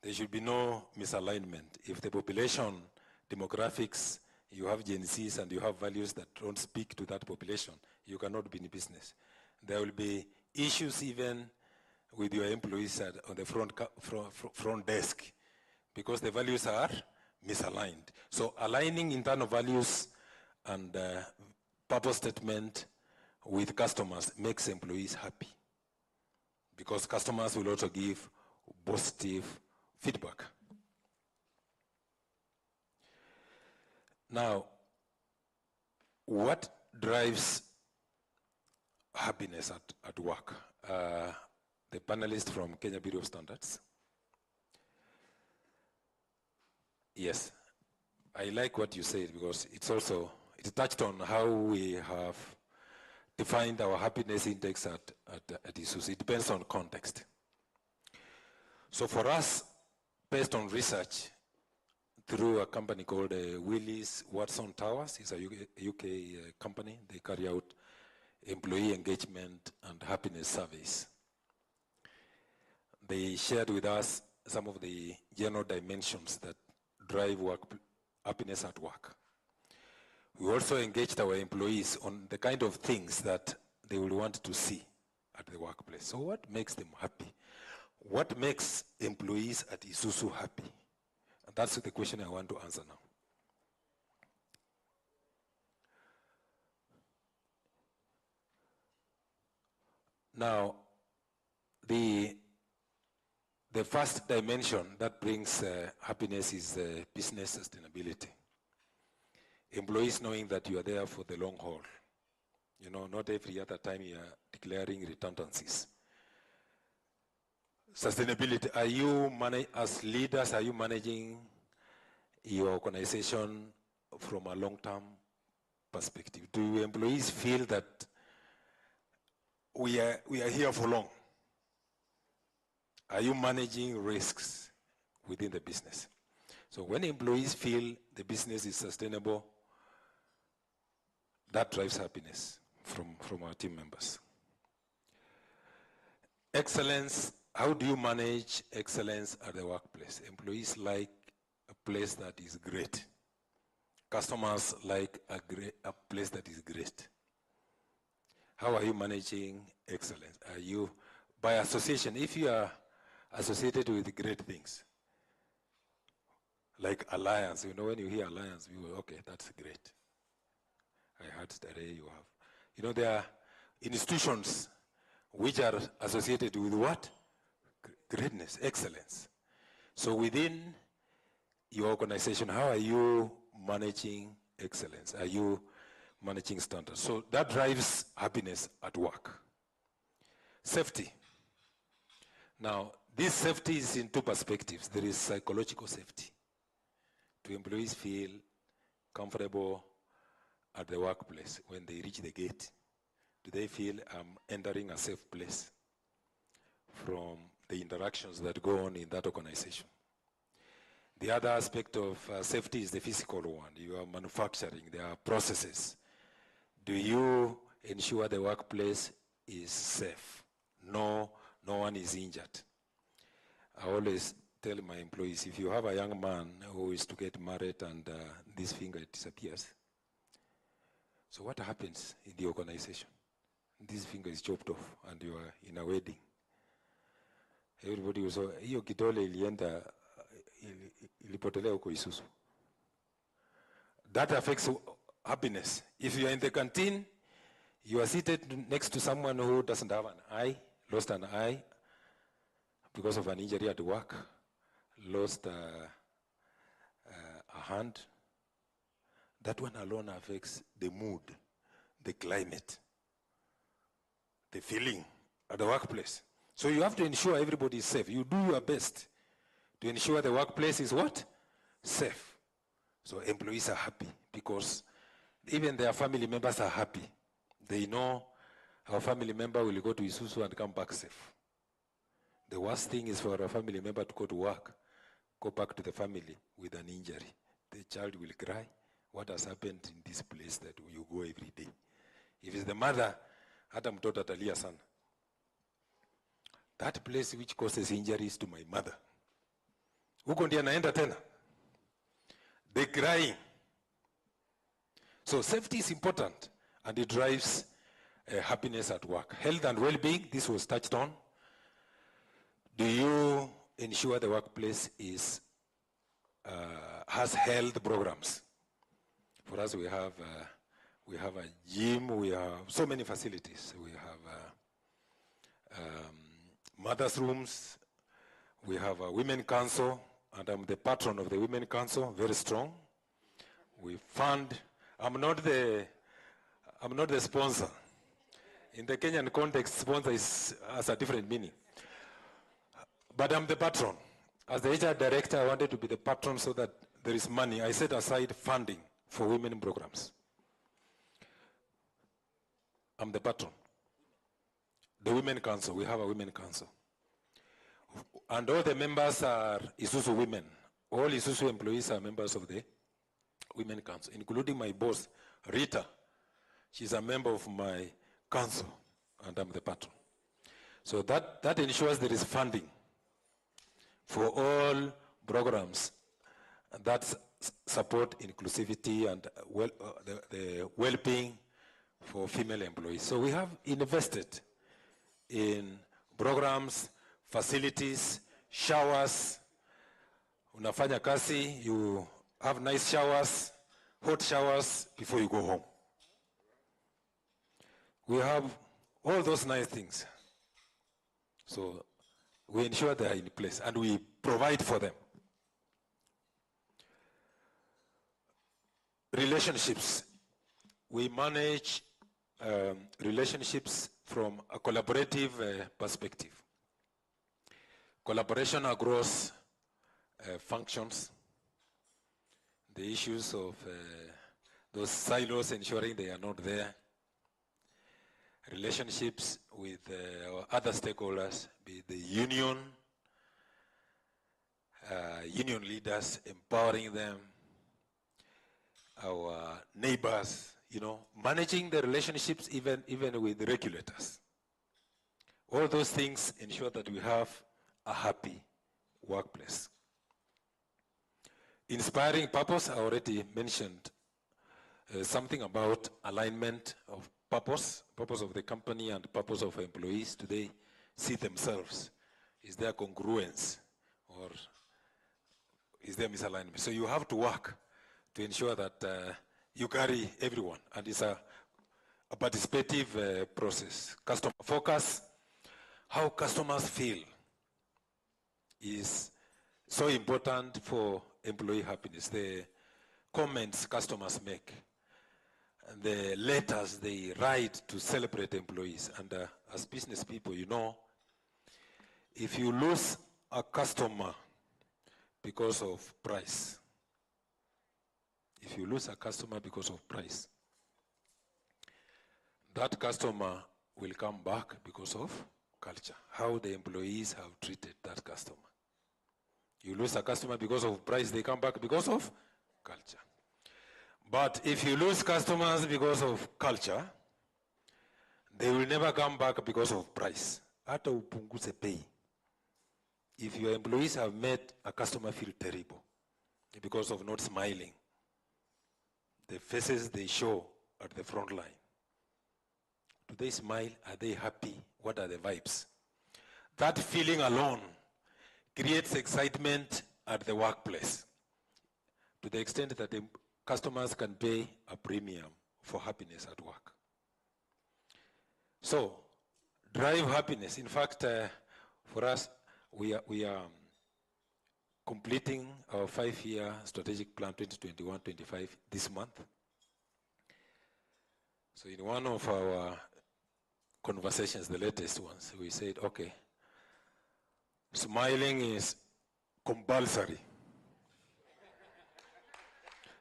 There should be no misalignment. If the population demographics, you have Gen Zs and you have values that don't speak to that population, you cannot be in business. There will be issues even with your employees on the front desk because the values are misaligned. So aligning internal values and purpose statement with customers makes employees happy because customers will also give positive feedback. Now, what drives happiness at work? The panelist from Kenya Bureau of Standards. Yes, I like what you said because it touched on how we have defined our happiness index at Isuzu. It depends on context. So for us, based on research, through a company called Willis Watson Towers, it's a UK company. They carry out employee engagement and happiness surveys. They shared with us some of the general dimensions that drive happiness at work. We also engaged our employees on the kind of things that they will want to see at the workplace. So what makes them happy? What makes employees at Isuzu happy? And that's the question I want to answer now. Now, the first dimension that brings happiness is business sustainability. Employees knowing that you are there for the long haul. You know, not every other time you are declaring redundancies. Sustainability, as leaders, are you managing your organization from a long-term perspective? Do employees feel that we are here for long? Are you managing risks within the business? So when employees feel the business is sustainable, that drives happiness from our team members. Excellence, how do you manage excellence at the workplace? Employees like a place that is great. Customers like a place that is great. How are you managing excellence? Are you, by association, if you are associated with great things, like alliance, you know, when you hear alliance, you go, okay, that's great. I heard today you have. You know, there are institutions which are associated with what? Greatness, excellence. So within your organization, how are you managing excellence? Are you managing standards? So that drives happiness at work. Safety. Now, this safety is in two perspectives. There is psychological safety. Do employees feel comfortable at the workplace when they reach the gate? Do they feel I'm entering a safe place from the interactions that go on in that organization? The other aspect of safety is the physical one. You are manufacturing, there are processes. Do you ensure the workplace is safe? No one is injured. I always tell my employees, if you have a young man who is to get married and this finger disappears, So what happens in the organization? This finger is chopped off and you are in a wedding. Everybody was, hiyo kidole ilienda, ilipotelea huko Isuzu. That affects happiness. If you are in the canteen, you are seated next to someone who doesn't have an eye, lost an eye because of an injury at work, lost a hand. That one alone affects the mood, the climate, the feeling at the workplace. So you have to ensure everybody is safe. You do your best to ensure the workplace is what? Safe. So employees are happy because even their family members are happy. They know our family member will go to Isuzu and come back safe. The worst thing is for a family member to go to work, go back to the family with an injury. The child will cry. What has happened in this place that you go every day? If it's the mother, hata mtoto atalia sana. That place which causes injuries to my mother. Huko ndiye anaenda tena. The crying. So safety is important and it drives happiness at work. Health and well-being, this was touched on. Do you ensure the workplace is has health programs? For us, we have a gym, we have so many facilities. We have mothers' rooms, we have a women council, and I'm the patron of the women council, very strong. We fund, I'm not the sponsor. In the Kenyan context, sponsor has a different meaning. But I'm the patron. As the HR director, I wanted to be the patron so that there is money. I set aside funding for women programs. I'm the patron. The Women Council, we have a Women Council. And all the members are Isuzu women. All Isuzu employees are members of the Women Council, including my boss, Rita. She's a member of my council, and I'm the patron. So that ensures there is funding for all programs that support inclusivity and the well-being for female employees. So we have invested in programs, facilities, showers. Unafanya kazi, you have nice showers, hot showers before you go home. We have all those nice things. So we ensure they are in place and we provide for them. Relationships. We manage relationships from a collaborative perspective. Collaboration across functions. The issues of those silos, ensuring they are not there. Relationships with our other stakeholders, be the union leaders, empowering them, our neighbors, managing the relationships even with the regulators. All those things ensure that we have a happy workplace. Inspiring purpose, I already mentioned something about alignment of purpose of the company and purpose of employees. Today, see themselves. Is there congruence or is there misalignment? So you have to work to ensure that you carry everyone, and it's a participative process. Customer focus, how customers feel is so important for employee happiness. The comments customers make, and the letters they write to celebrate employees. And as business people, if you lose a customer because of price, that customer will come back because of culture, how the employees have treated that customer. You lose a customer because of price, they come back because of culture. But if you lose customers because of culture, they will never come back because of price. Hata upunguze pay. If your employees have made a customer feel terrible because of not smiling, the faces they show at the front line? Do they smile? Are they happy? What are the vibes? That feeling alone creates excitement at the workplace to the extent that the customers can pay a premium for happiness at work. So, drive happiness. In fact, for us, we are completing our 5-year strategic plan 2021-25 this month. So in one of our conversations, the latest ones, we said, okay, smiling is compulsory.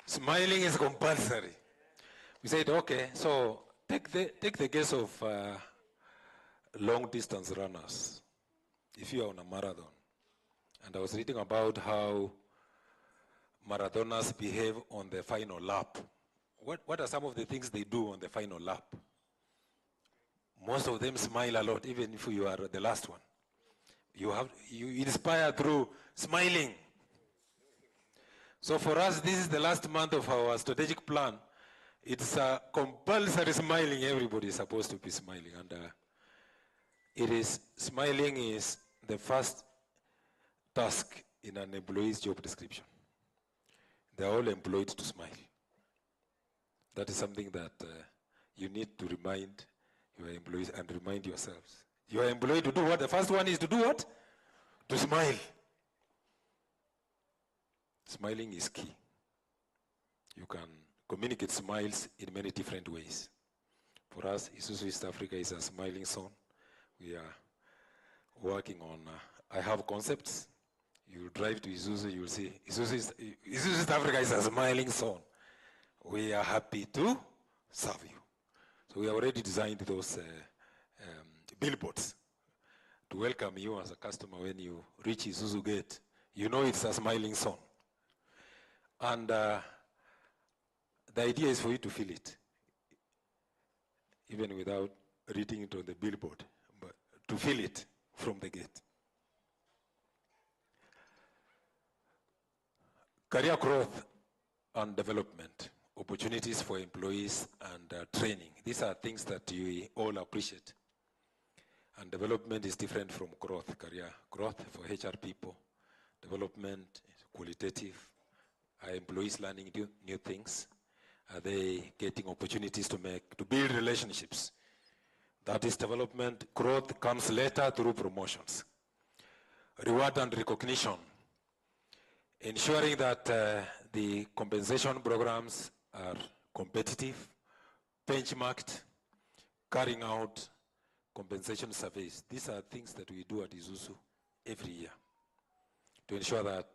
Smiling is compulsory. We said, okay, so take the case of long distance runners. If you are on a marathon, and I was reading about how marathoners behave on the final lap. What are some of the things they do on the final lap? Most of them smile a lot, even if you are the last one. You inspire through smiling. So for us, this is the last month of our strategic plan. It's a compulsory smiling. Everybody is supposed to be smiling. And smiling is the first task in an employee's job description. They're all employed to smile. That is something that you need to remind your employees and remind yourselves. You are employed to do what? The first one is to do what? To smile. Smiling is key. You can communicate smiles in many different ways. For us, Isuzu East Africa is a smiling zone. We are working on, I have concepts. You drive to Isuzu, you will see, Isuzu East Africa is a smiling zone. We are happy to serve you. So we have already designed those billboards to welcome you as a customer when you reach Isuzu Gate. You know it's a smiling zone. And the idea is for you to feel it, even without reading it on the billboard, but to feel it from the gate. Career growth and development, opportunities for employees and training. These are things that we all appreciate. And development is different from growth. Career growth for HR people. Development is qualitative. Are employees learning new things? Are they getting opportunities to build relationships? That is development. Growth comes later through promotions. Reward and recognition. Ensuring that the compensation programs are competitive, benchmarked, carrying out compensation surveys. These are things that we do at Isuzu every year to ensure that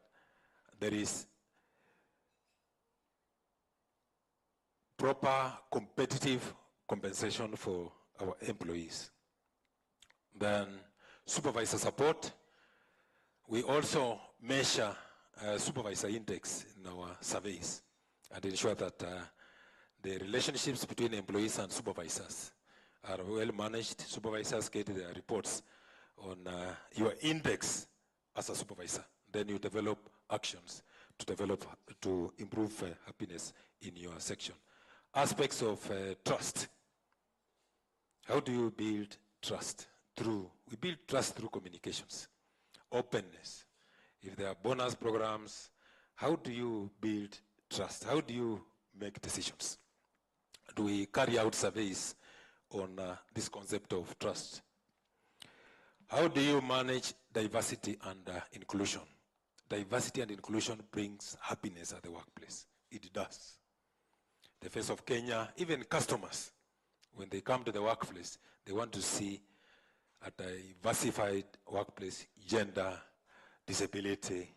there is proper competitive compensation for our employees. Then supervisor support. We also measure supervisor index in our surveys and ensure that the relationships between employees and supervisors are well managed. Supervisors get their reports on your index as a supervisor. Then you develop actions to improve happiness in your section. Aspects of trust. How do you build trust? We build trust through communications, openness. If there are bonus programs, how do you build trust? How do you make decisions? Do we carry out surveys on this concept of trust? How do you manage diversity and inclusion? Diversity and inclusion brings happiness at the workplace. It does. The face of Kenya, even customers, when they come to the workplace, they want to see a diversified workplace, gender, disability.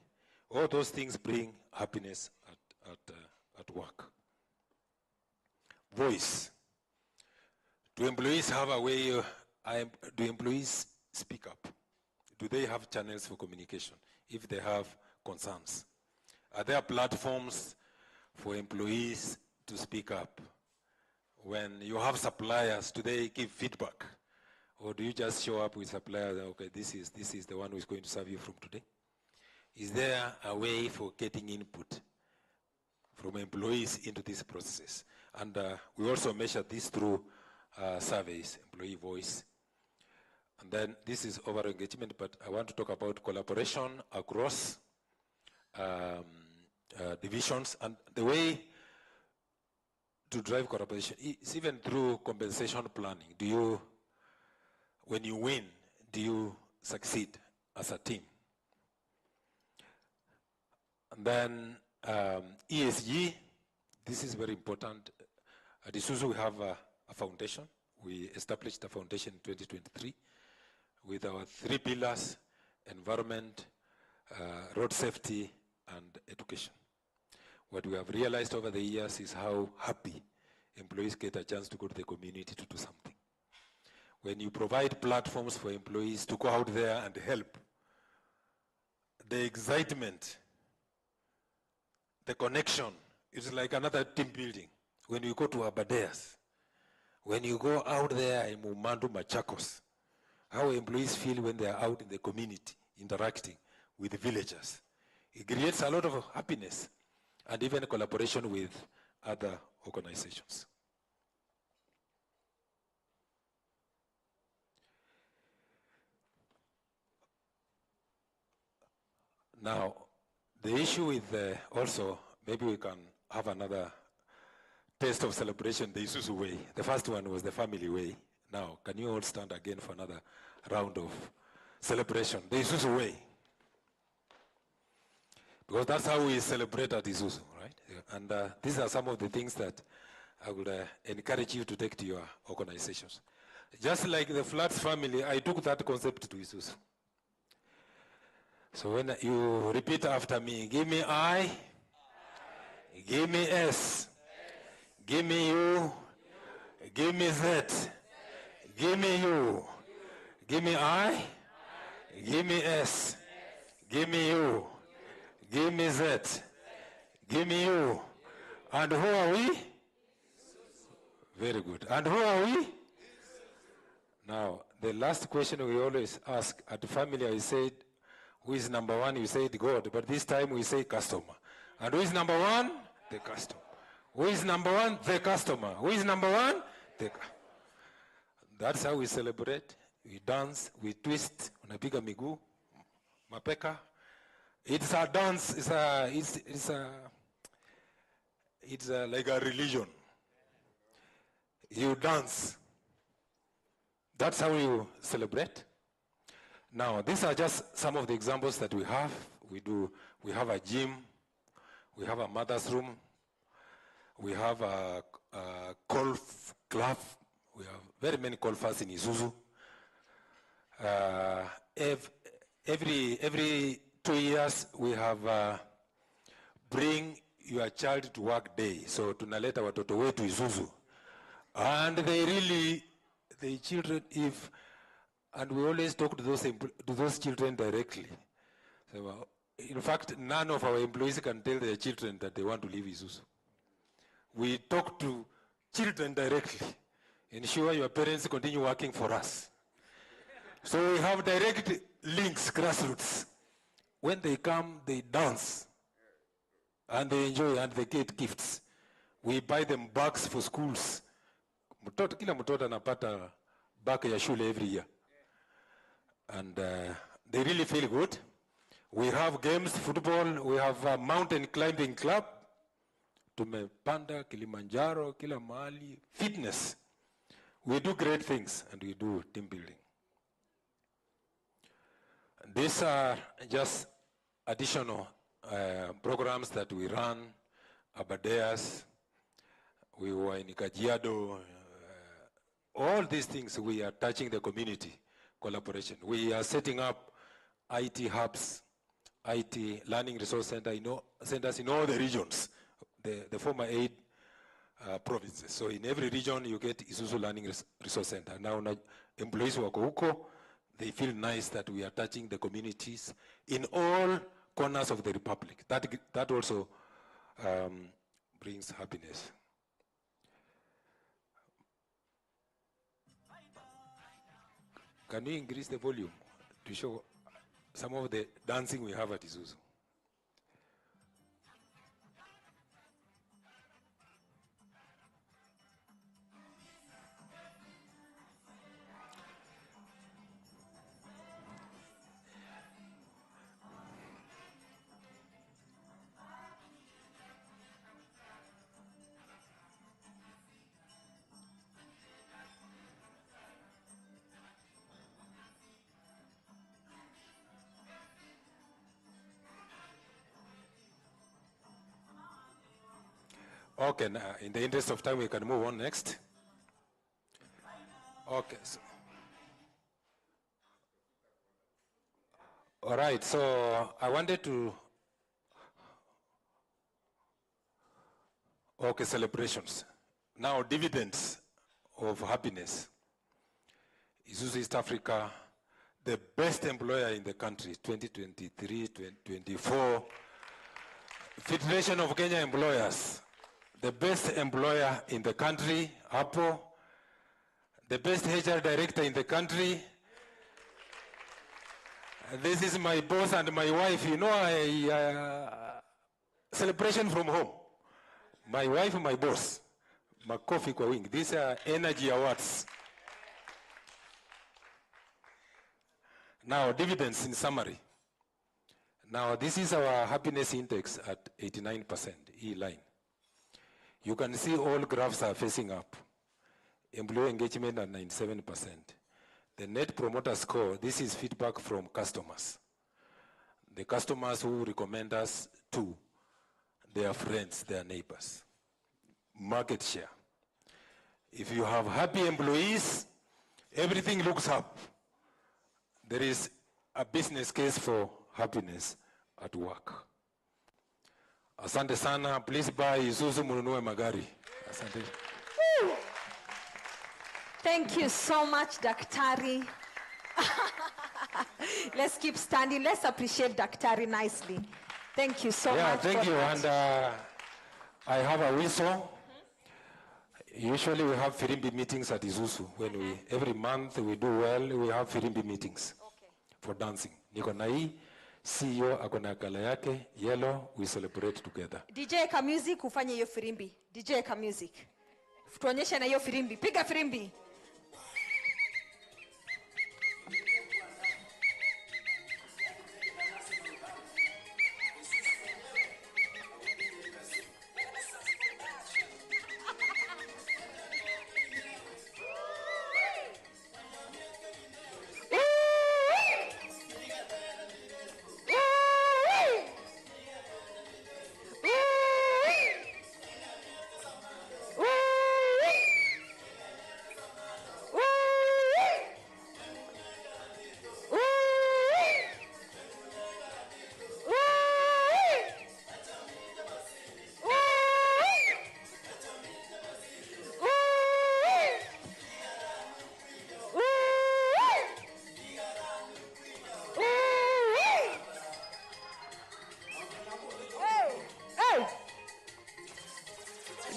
All those things bring happiness at work. Voice. Do employees have a way, do employees speak up? Do they have channels for communication if they have concerns? Are there platforms for employees to speak up? When you have suppliers, do they give feedback? Or do you just show up with suppliers, okay, this is the one who is going to serve you from today? Is there a way for getting input from employees into these processes? And we also measure this through surveys, employee voice. And then this is overall engagement, but I want to talk about collaboration across divisions, and the way to drive collaboration is even through compensation planning. When you win, do you succeed as a team? And then ESG, this is very important. At Isuzu, we have a foundation. We established a foundation in 2023 with our 3 pillars: environment, road safety, and education. What we have realized over the years is how happy employees get a chance to go to the community to do something. When you provide platforms for employees to go out there and help, the excitement, the connection, it's like another team building. When you go to Abadeas, when you go out there in Mumandu, Machakos, how employees feel when they are out in the community interacting with the villagers. It creates a lot of happiness and even collaboration with other organizations. Now, the issue with also, maybe we can have another taste of celebration the Isuzu way. The first one was the family way. Now, can you all stand again for another round of celebration? The Isuzu way. Because that's how we celebrate at Isuzu, right? And these are some of the things that I would encourage you to take to your organizations. Just like the Flats family, I took that concept to Isuzu. So when you repeat after me, give me I, give me S, give me U, give me Z, give me U, give me I, give me S, give me U, give me Z, give me U. And who are we? Very good. And who are we? Now, the last question we always ask at the family, I said, who is number one? You said God, but this time we say customer. And who is number one? The customer. Who is number one? The customer. Who is number one? That's how we celebrate. We dance, we twist, unapiga miguu, mapeka. It's a dance, it's like a religion. You dance. That's how you celebrate. Now, these are just some of the examples that we have. We have a gym, we have a mother's room, we have a golf club. We have very many golfers in Isuzu. Every 2 years, we have bring your child to work day. So tunaleta watoto wetu Isuzu. And the children, and we always talk to those children directly. So, in fact, none of our employees can tell their children that they want to leave Isuzu. We talk to children directly. Ensure your parents continue working for us. So we have direct links, grassroots. When they come, they dance. And they enjoy and they get gifts. We buy them bags for schools. Kila mtoto anapata bag ya shule every year. And they really feel good. We have games, football, we have a mountain climbing club. Tumepanda Kilimanjaro, kila mahali. Fitness. We do great things and we do team building. These are just additional programs that we run. Abadeas, we were in Kajiado. All these things, we are touching the community collaboration. We are setting up IT hubs, IT learning resource centers in all the regions, the former 8 provinces. So in every region, you get Isuzu Learning Resource Center. Now employees wako huko, they feel nice that we are touching the communities in all corners of the Republic. That also brings happiness. Can we increase the volume to show some of the dancing we have at Isuzu? Okay, now, in the interest of time, we can move on next. Okay. All right, so I wanted to... Okay, celebrations. Now, dividends of happiness. Isuzu East Africa, the best employer in the country, 2023, 2024. Federation of Kenya Employers, the best employer in the country, Apple, the best HR director in the country. This is my boss and my wife. You know, celebration from home. My wife, my boss. Makofi kwa wingi. These are energy awards. Now, dividends in summary. Now, this is our happiness index at 89%, E-line. You can see all graphs are facing up. Employee engagement at 97%. The net promoter score, this is feedback from customers. The customers who recommend us to their friends, their neighbors. Market share. If you have happy employees, everything looks up. There is a business case for happiness at work. Asante sana, please buy Isuzu mununue magari. Asante. Thank you so much, Daktari. Let's keep standing. Let's appreciate Daktari nicely. Thank you so much. Yeah, thank you. that. And I have a whistle. Usually we have Firimbi meetings at Isuzu. When every month we do well, we have Firimbi meetings for dancing. Niko na hii, CEO akona kala yake, yellow, we celebrate together. DJ ka music ufanye hiyo firimbi. DJ ka music. Tuonyeshe na hiyo firimbi. Piga firimbi.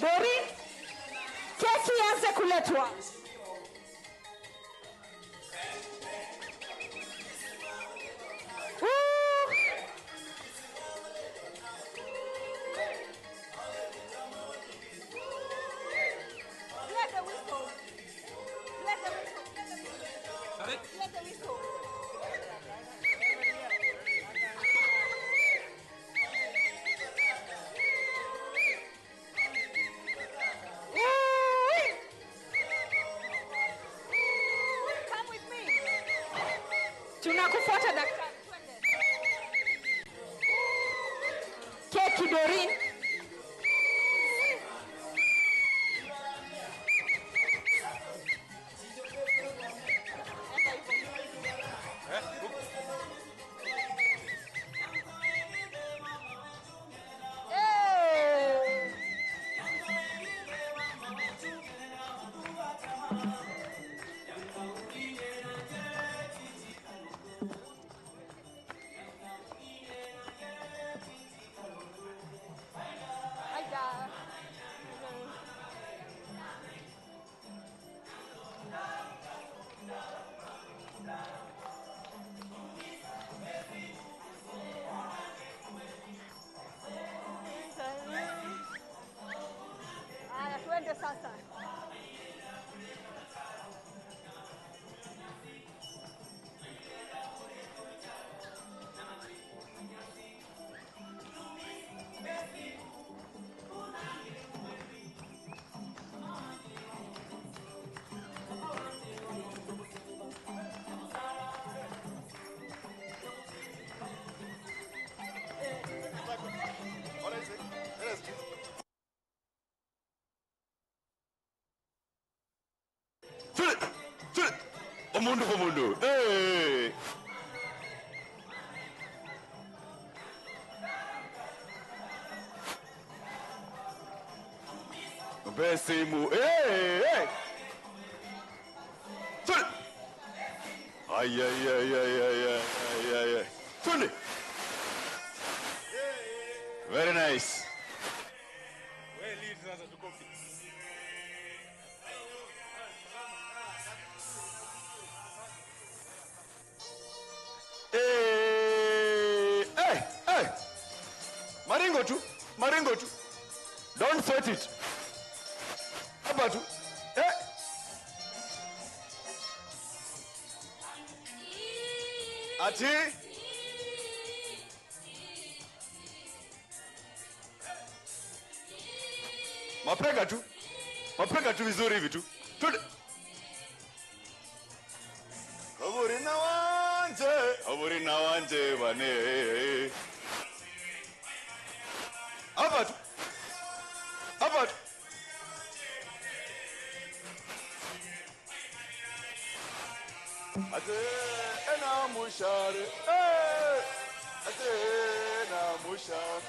Dori, keki ianze kuletwa. Tunakufuata daktari. Keki Dorin. Haya, tuende sasa. Omundu for mundu. Hey. Besimu. Hey, hey. Ay, ay, ay, ay, ay, ay, ay, ay. Tunde. Very nice. Hey, hey, hey. Maringo tu. Don't sweat it. Hapa tu. Eh. Ati. Mapega tu vizuri hivi tu. Tude. Oburi na wanje bane. Hapa tu. Ate ena mushare. Ate ena mushare.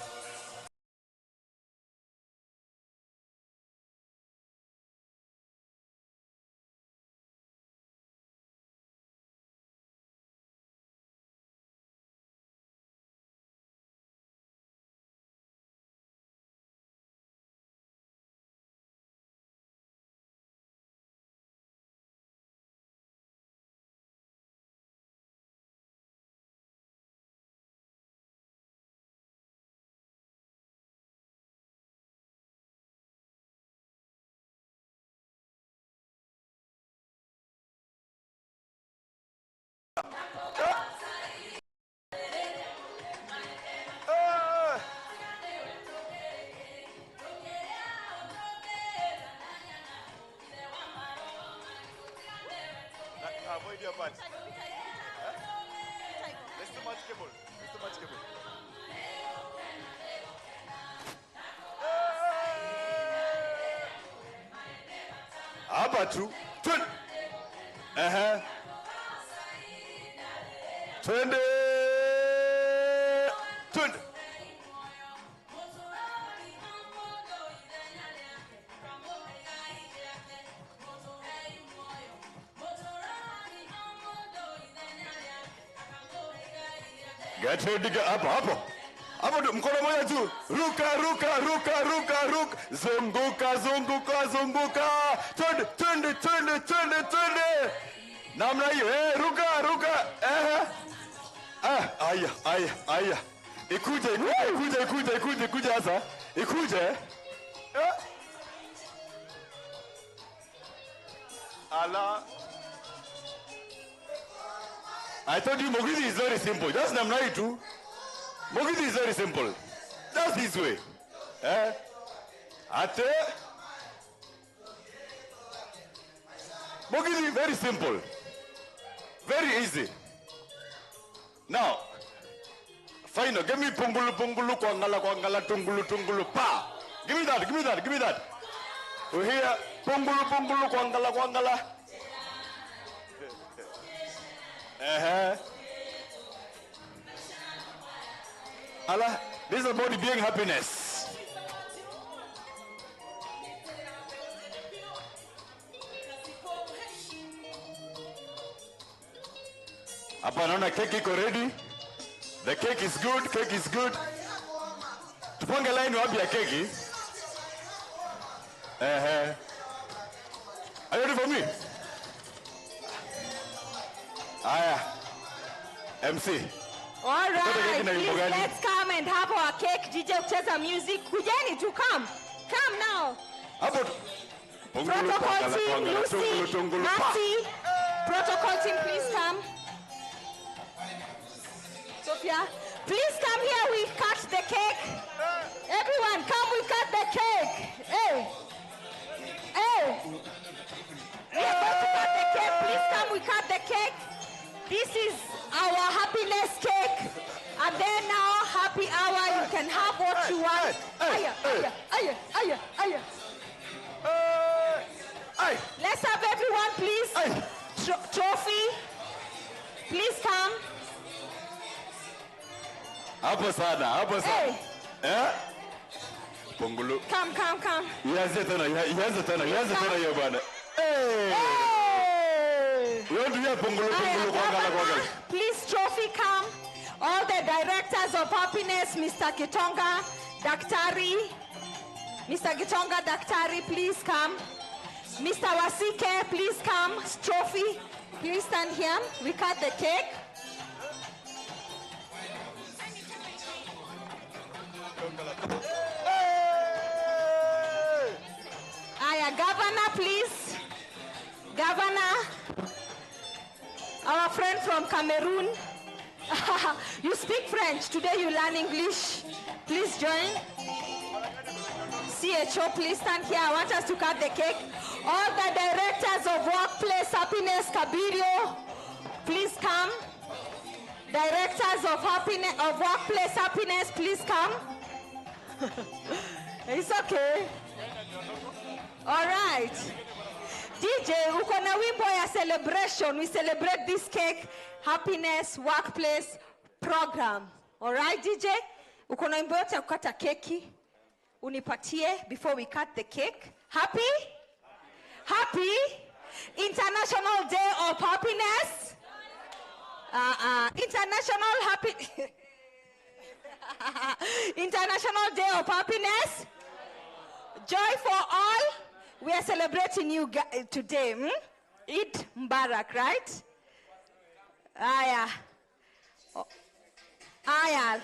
Avoid your part. There's too much cable. Hapa tu. Twende. Get ready, hapo. Hapo mkono moja tu. Ruka. Zunguka. Twende. Namna hiyo. Ruka. Aya. Ikuje sasa. Ikuje. Ala. I told you Mogidi is very simple. Just namna hii tu. Mogidi is very simple. Just this way. Ate. Mogidi very simple. Very easy. Now, final. Give me pungulu, kwangala, tungulu, pa. Give me that. We hear pungulu, kwangala. Allah, this is about being happiness. Hapa naona cake iko ready. The cake is good. Tupange line wapi ya keki? Are you ready for me? Aya. MC. All right, please, let's come and have our cake. DJ kucheza music. Kujeni to come now. Protocol team, Lucy, Nancy. Protocol team, please come. Sophia, please come here. We cut the cake. Everyone, come. We cut the cake. Hey. We are going to cut the cake. Please come. We cut the cake. This is our happiness cake. And then now, happy hour, you can have what you want. Aya. Aye. Let's have everyone, please. Aye. Trophy. Please come. Hapo sana, hapo sana. Hey. Pungulu. Come. Ianze tena hiyo bwana. Hey. Wewe ndio pungulu kwa. Please, Trophy, come. All the directors of happiness, Mr. Gitonga, Daktari. Mr. Gitonga, Daktari, please come. Mr. Wasike, please come. Trophy, please stand here. We cut the cake. Aya, Governor, please. Governor, our friend from Cameroon. You speak French. Today you learn English. Please join. CHO, please stand here. I want us to cut the cake. All the directors of Workplace Happiness, Kabirio, please come. Directors of Workplace Happiness, please come. It's okay. All right. DJ, uko na wimbo ya celebration. We celebrate this cake, happiness, workplace program. All right, DJ? Uko na wimbo yote ya kukata keki. Unipatie before we cut the cake. Happy? Happy? International Day of Happiness? International Happy... International Day of Happiness? Joy for all? We are celebrating you today. Eid Mubarak, right? Aya. Oh. Aya.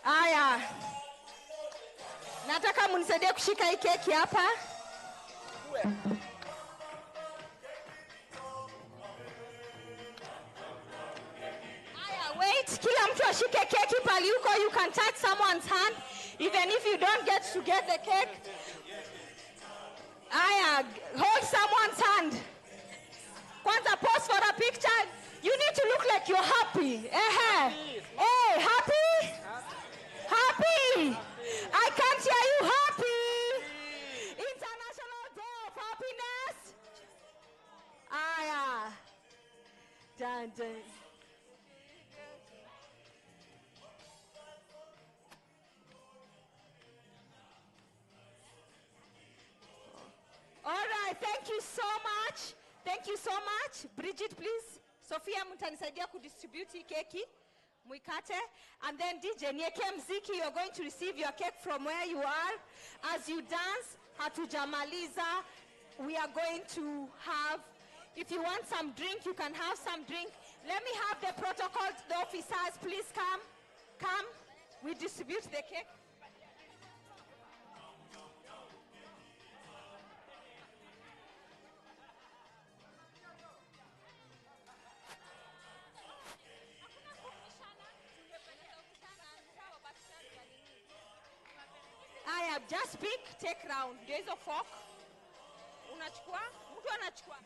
Aya. Nataka munisaidie kushika hii keki hapa. Wait, kila mtu ashike keki pali uko. You can touch someone's hand, even if you don't get to get the cake. Aya, hold someone's hand. Kwanza pose for a picture. You need to look like you're happy. Hey, happy? Happy? I can't hear you. Happy? International Day of Happiness? Aya. Dun, dun. All right, thank you so much. Thank you so much. Bridget, please. Sophia, mutanisaidia kudistribute keki. Muikate. And then DJ, nieke mziki, you're going to receive your cake from where you are. As you dance, hatujamaliza, we are going to have, if you want some drink, you can have some drink. Let me have the protocol, the officers, please come. Come. We distribute the cake. Just pick, take round. There is a fork. Unachukua? Mtu anachukua.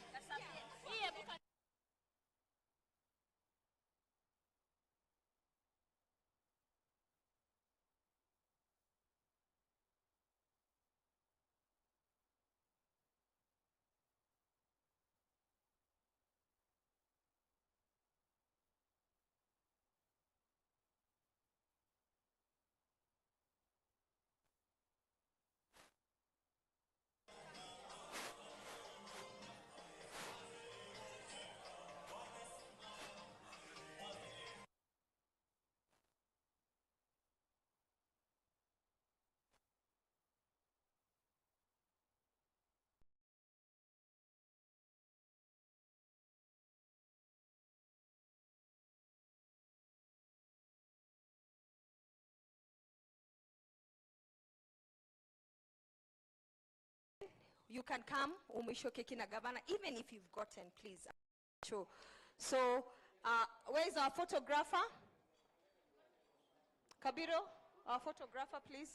You can come, umisho keki na gavana, even if you've gotten, please. Sure. So, where is our photographer? Kabiro, our photographer, please.